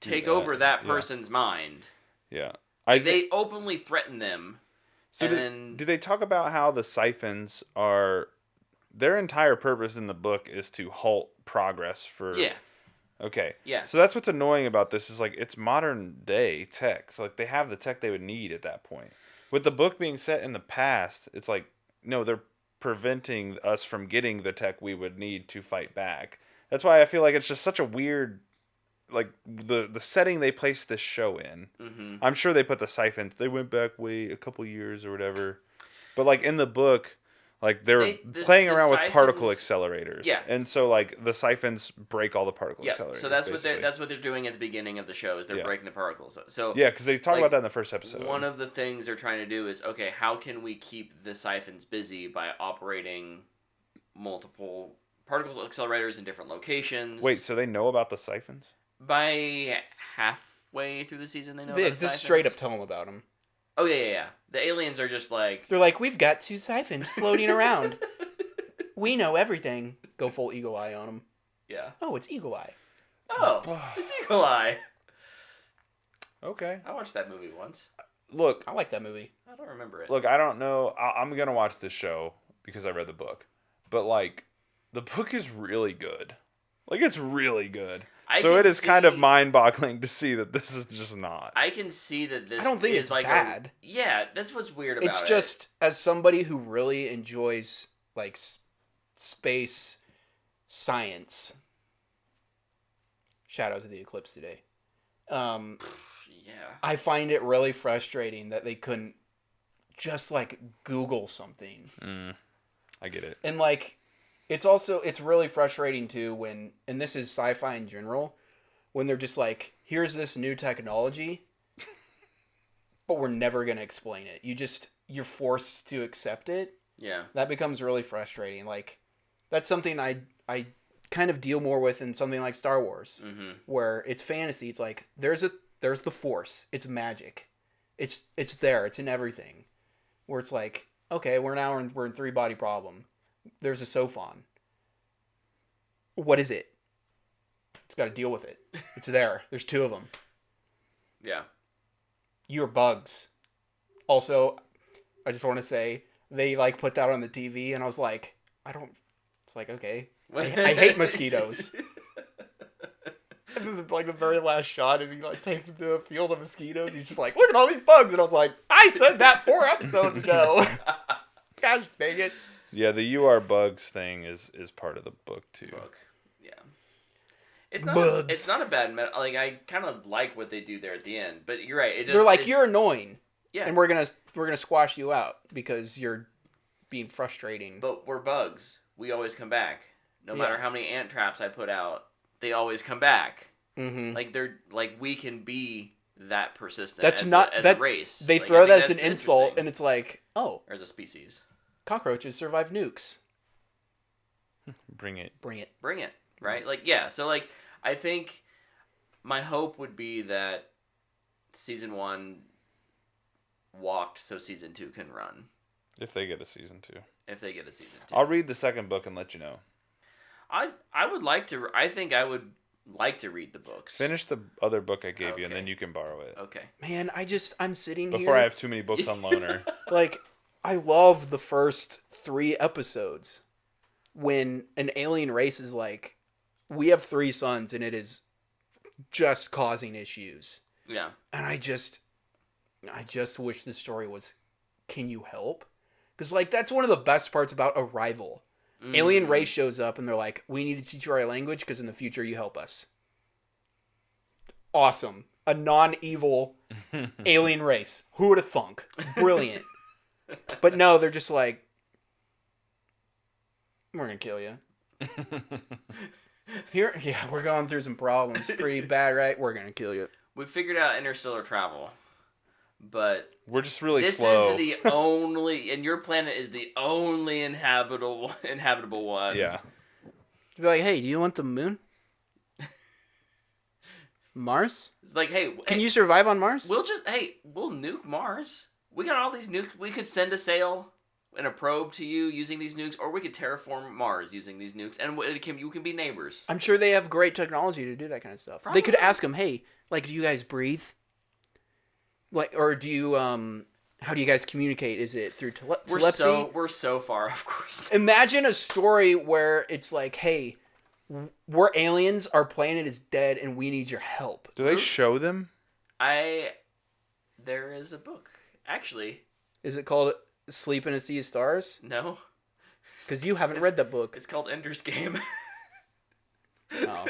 take over that person's mind. Yeah. They openly threaten them. So do they talk about how the siphons are... Their entire purpose in the book is to halt progress for... Yeah. Okay. Yeah. So that's what's annoying about this is, like, it's modern day tech. So, like, they have the tech they would need at that point. With the book being set in the past, it's like, no, they're preventing us from getting the tech we would need to fight back. That's why I feel like it's just such a weird, like, the setting they placed this show in. Mm-hmm. I'm sure they put the siphons, they went back a couple years or whatever, but like in the book, like they're playing around with particle accelerators. Yeah. And so like the siphons break all the particle accelerators. So that's what they're doing at the beginning of the show is they're breaking the particles. So yeah, because they talk about that in the first episode. One of the things they're trying to do is, okay, how can we keep the siphons busy by operating multiple particle accelerators in different locations? Wait, so they know about the siphons? By halfway through the season, they know about the siphons? They just straight up tell them about them. Oh, yeah. The aliens are just like... They're like, we've got 2 siphons floating around. We know everything. Go full Eagle Eye on them. Yeah. Oh, it's Eagle Eye. Oh, it's Eagle Eye. Okay. I watched that movie once. Look. I like that movie. I don't remember it. Look, I don't know. I'm going to watch this show because I read the book. But, like, the book is really good. Like, it's really good. So it is kind of mind-boggling to see that this is just not. I can see that this. I don't think is it's like bad. Yeah, that's what's weird about it. It's just as somebody who really enjoys like space science. Shadows of the Eclipse today. Yeah. I find it really frustrating that they couldn't just like Google something. I get it. And like it's really frustrating too when, and this is sci-fi in general, when they're just like, here's this new technology, but we're never going to explain it. You're forced to accept it. Yeah. That becomes really frustrating. Like that's something I kind of deal more with in something like Star Wars, where it's fantasy. It's like there's the Force. It's magic. It's there. It's in everything. Where it's like, okay, we're in 3-body problem. There's a Sophon. What is it? It's got to deal with it. It's there. There's 2 of them. Yeah. You're bugs. Also, I just want to say they like put that on the TV, and I was like, It's like, okay, I hate mosquitoes. And then, like the very last shot is he like takes him to a field of mosquitoes. He's just like, look at all these bugs, and I was like, I said that 4 episodes ago. Gosh dang it. Yeah, the "you are bugs" thing is part of the book too. Yeah. It's not a bad like I kind of like what they do there at the end, but you're right. They're like, you're annoying. Yeah. And we're gonna squash you out because you're being frustrating. But we're bugs. We always come back. No matter how many ant traps I put out, they always come back. Mm-hmm. Like they're like we can be that persistent. That's as a race. They like, throw that as an insult, and it's like, oh, or as a species. Cockroaches survive nukes. Bring it. Right? Like yeah. So like I think my hope would be that season 1 walked so season 2 can run. If they get a season 2. I'll read the second book and let you know. I would like to. I think I would like to read the books. Finish the other book I gave you, and then you can borrow it. Okay. Man, I'm sitting here. Before I have too many books on loaner. Like, I love the first 3 episodes when an alien race is like, we have 3 sons, and it is just causing issues. Yeah. And I just wish the story was, can you help? Because, like, that's one of the best parts about Arrival. Alien race shows up and they're like, we need to teach you our language because in the future you help us. Awesome. A non-evil alien race. Who would have thunk? Brilliant. But no, they're just like, we're going to kill you. We're going through some problems. Pretty bad, right? We're going to kill you. We figured out interstellar travel. But we're just really this slow. Is the only, and your planet is the only inhabitable one. Yeah. You'd be like, hey, do you want the moon? Mars? It's like, hey, can you survive on Mars? We'll nuke Mars. We got all these nukes. We could send a sail and a probe to you using these nukes, or we could terraform Mars using these nukes, and you can be neighbors. I'm sure they have great technology to do that kind of stuff. Probably. They could ask them, hey, like, do you guys breathe? Like, or do you, how do you guys communicate? Is it through telepathy? We're so far off course. Imagine a story where it's like, hey, we're aliens, our planet is dead, and we need your help. Do they show them? There is a book, actually. Is it called Sleep in a Sea of Stars? No. Because you haven't read that book. It's called Ender's Game. Oh.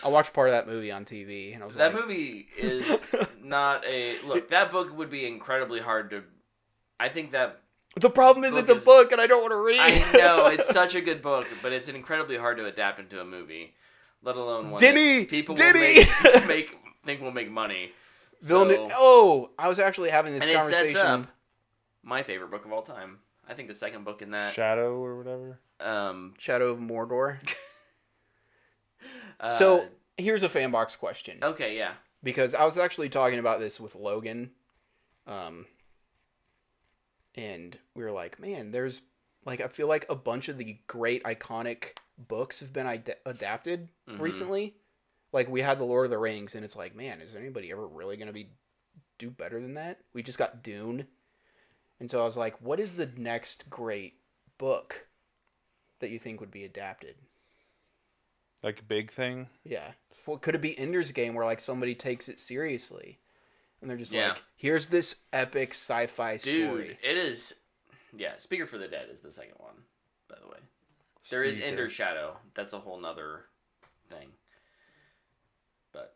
I watched part of that movie on TV, and I was that movie is not a look. That book would be incredibly hard to. I think that the problem is it's a book, and I don't want to read. I know it's such a good book, but it's incredibly hard to adapt into a movie, let alone one that people will think will make money. I was actually having this conversation. It sets up my favorite book of all time. I think the second book in that Shadow or whatever. Shadow of Mordor. So here's a Fanbox question. Okay, yeah. Because I was actually talking about this with Logan, and we were like, man, there's like I feel like a bunch of the great iconic books have been adapted recently. Like we had the Lord of the Rings, and it's like, man, is anybody ever really gonna do better than that? We just got Dune, and so I was like, what is the next great book that you think would be adapted? Like big thing. Yeah. Well, could it be Ender's Game where like somebody takes it seriously, and they're just like, here's this epic sci-fi story. Dude, it is. Yeah, Speaker for the Dead is the second one, by the way. There is Ender Shadow. That's a whole nother thing. But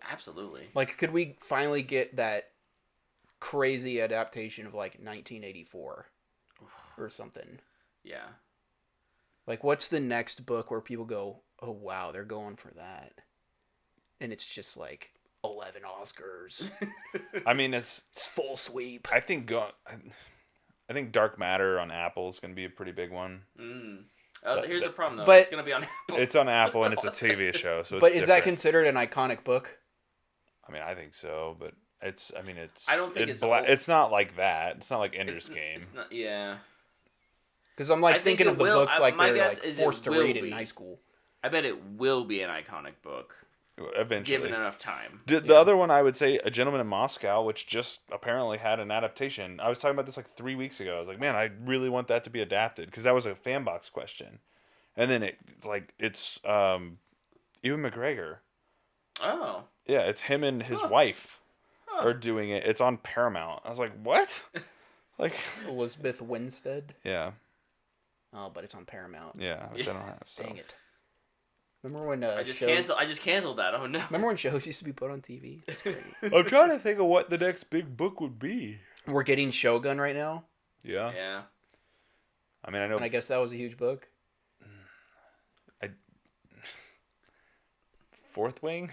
absolutely. Like, could we finally get that crazy adaptation of like 1984 or something? Yeah. Like, what's the next book where people go, oh wow, they're going for that, and it's just like 11 Oscars. I mean, it's full sweep. I think Dark Matter on Apple is going to be a pretty big one. Here's the problem, though. But it's going to be on Apple. It's on Apple, and it's a TV show. So, but is that considered an iconic book? I mean, I think so, but it's. I mean, it's. I don't think it's not like that. It's not like Ender's Game. It's not, yeah. Because I'm like thinking of the books like they're like forced to read in high school. I bet it will be an iconic book. Eventually. Given enough time. The other one I would say, A Gentleman in Moscow, which just apparently had an adaptation. I was talking about this like 3 weeks ago. I was like, man, I really want that to be adapted because that was a Fanbox question. And then it's Ewan McGregor. Oh. Yeah, it's him and his wife are doing it. It's on Paramount. I was like, what? Like Elizabeth Winstead. Yeah. Oh, but it's on Paramount. Yeah, which I don't have. So. Dang it. Remember when I just canceled that. Oh no. Remember when shows used to be put on TV? That's great. I'm trying to think of what the next big book would be. We're getting Shogun right now. Yeah. Yeah. I mean, I know. And I guess that was a huge book. Fourth Wing.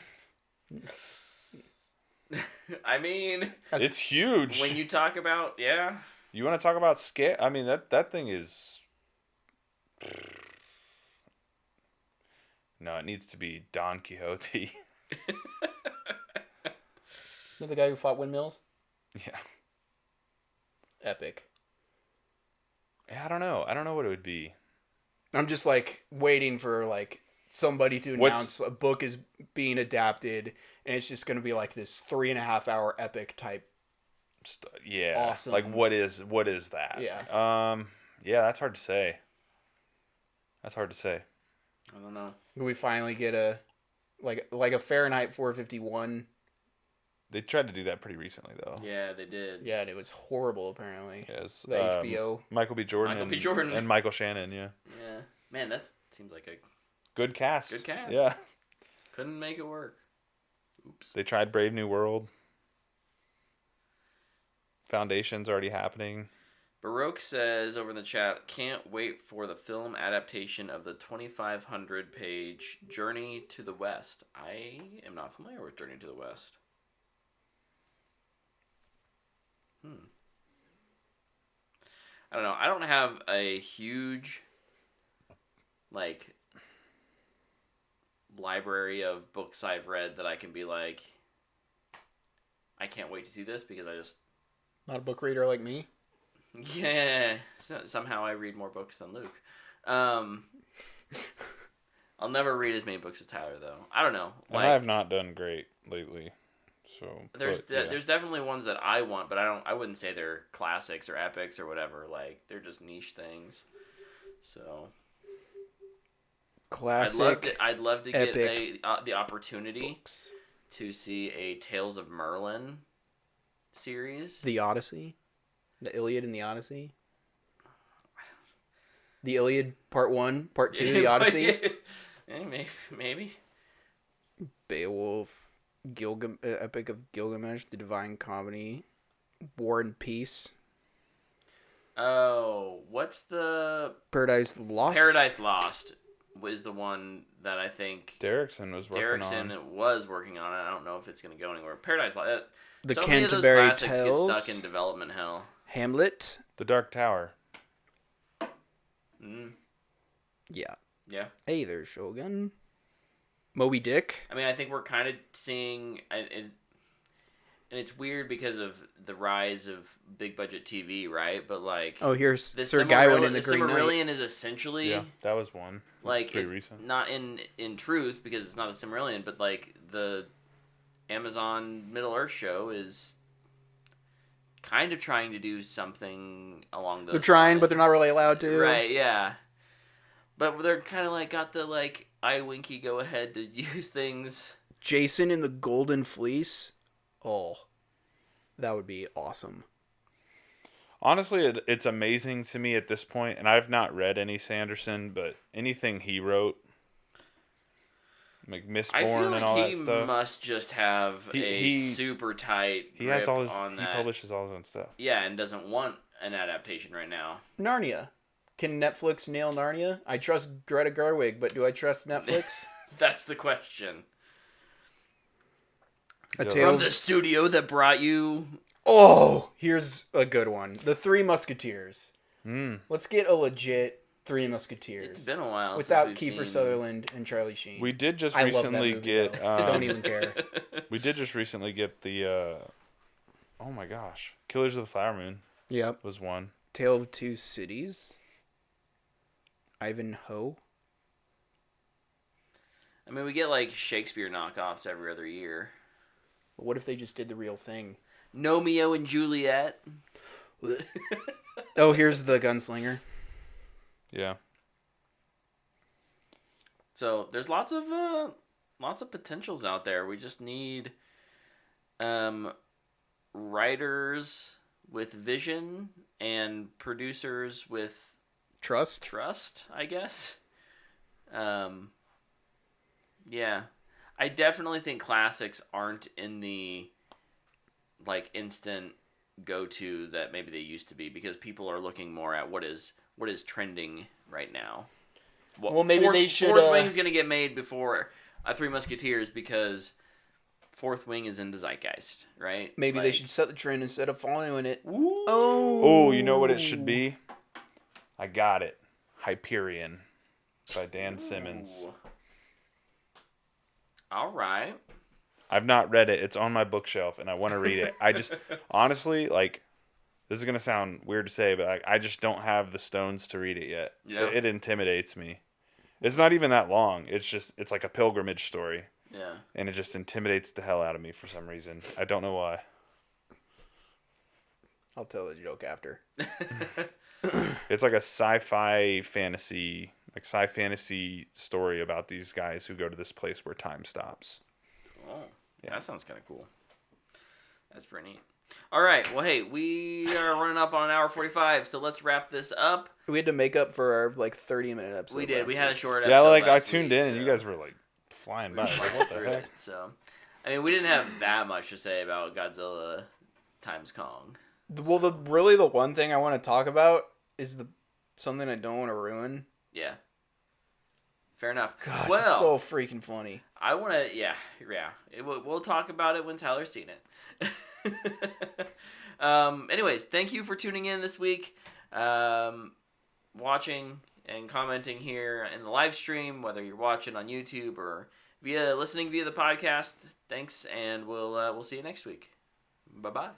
I mean, it's huge. When you talk about, you want to talk about scale? I mean, that thing is. No, it needs to be Don Quixote. Is that the guy who fought windmills? Yeah. Epic. I don't know. I don't know what it would be. I'm just like waiting for like somebody to announce a book is being adapted, and it's just going to be like this 3.5 hour epic type. Yeah. Awesome. Like what is that? Yeah. Yeah, that's hard to say. I don't know. We finally get a like a Fahrenheit 451. They tried to do that pretty recently though. Yeah, they did. Yeah, and it was horrible apparently. Yes. The HBO. Michael B. Jordan and Michael Shannon, yeah. Yeah. Man, that seems like a good cast. Good cast. Yeah. Couldn't make it work. Oops. They tried Brave New World. Foundation's already happening. Baroque says over in the chat, can't wait for the film adaptation of the 2,500-page Journey to the West. I am not familiar with Journey to the West. I don't know. I don't have a huge, like, library of books I've read that I can be like, I can't wait to see this because I just... Not a book reader like me? Yeah, somehow I read more books than Luke. I'll never read as many books as Tyler, though. I don't know. Like, I have not done great lately, so there's definitely ones that I want, but I wouldn't say they're classics or epics or whatever. Like they're just niche things. So classic. I'd love to get the opportunity to see a Tales of Merlin series. The Odyssey. The Iliad and the Odyssey? The Iliad Part 1, Part 2, the Odyssey? Maybe. Beowulf, Epic of Gilgamesh, The Divine Comedy, War and Peace. Oh, what's the... Paradise Lost? Paradise Lost was the one that I think... Derrickson was working on it. I don't know if it's going to go anywhere. Paradise Lost... The so Canterbury many of those classics Tales. get stuck in development hell. Hamlet. The Dark Tower. Yeah. Yeah. Hey, there's Shogun. Moby Dick. I mean, I think we're kind of seeing... And it's weird because of the rise of big budget TV, right? But like... Oh, here's Sir Gawain in the Green Knight. Silmarillion is essentially... Yeah, that was one. Like, pretty recent. Not in truth, because it's not a Silmarillion, but like the Amazon Middle-earth show is kind of trying to do something along those lines. They're trying, but they're not really allowed to. Right, yeah. But they're kind of like got the like Winky go ahead to use things. Jason in the Golden Fleece. Oh, that would be awesome. Honestly, it's amazing to me at this point, and I've not read any Sanderson, but anything he wrote, like Mistborn and all that stuff. He must just have a super tight grip has all his, on that. He publishes all his own stuff. Yeah, and doesn't want an adaptation right now. Narnia. Can Netflix nail Narnia? I trust Greta Gerwig, but do I trust Netflix? That's the question. From the studio that brought you... Oh, here's a good one. The Three Musketeers. Let's get a legit Three Musketeers. It's been a while without Kiefer Sutherland and Charlie Sheen. We did just recently get... don't even care. We did just recently get the... oh my gosh. Killers of the Flower Moon. Yep. Was one. Tale of Two Cities. Ivanhoe. I mean, we get like Shakespeare knockoffs every other year. But what if they just did the real thing? Romeo and Juliet. Oh, here's the Gunslinger. Yeah. So there's lots of potentials out there. We just need writers with vision and producers with trust, I guess. Yeah. I definitely think classics aren't in the like instant go-to that maybe they used to be, because people are looking more at what is trending right now. Well, maybe they should. Fourth Wing's gonna get made before Three Musketeers because Fourth Wing is in the zeitgeist, right? Maybe they should set the trend instead of following it. Ooh. Oh, you know what it should be? I got it. Hyperion by Dan Simmons. All right. I've not read it. It's on my bookshelf, and I want to read it. I just, honestly, like, this is going to sound weird to say, but I just don't have the stones to read it yet. Yeah. It intimidates me. It's not even that long. It's like a pilgrimage story. Yeah. And it just intimidates the hell out of me for some reason. I don't know why. I'll tell the joke after. It's like a sci-fi fantasy story about these guys who go to this place where time stops. Oh, yeah. That sounds kind of cool. That's pretty neat. All right. Well, hey, we are running up on an hour 45, so let's wrap this up. We had to make up for our 30-minute episode. We did. We had a short episode. Yeah, I last tuned week, in and you guys were like flying by. Like, what the heck? So, I mean, we didn't have that much to say about Godzilla times Kong. Well, the one thing I want to talk about is something I don't want to ruin. Yeah. Fair enough. God, well, it's so freaking funny. I want to, yeah. We'll talk about it when Tyler's seen it. Anyways, thank you for tuning in this week, watching and commenting here in the live stream, whether you're watching on YouTube or listening via the podcast. Thanks, and we'll see you next week. Bye-bye.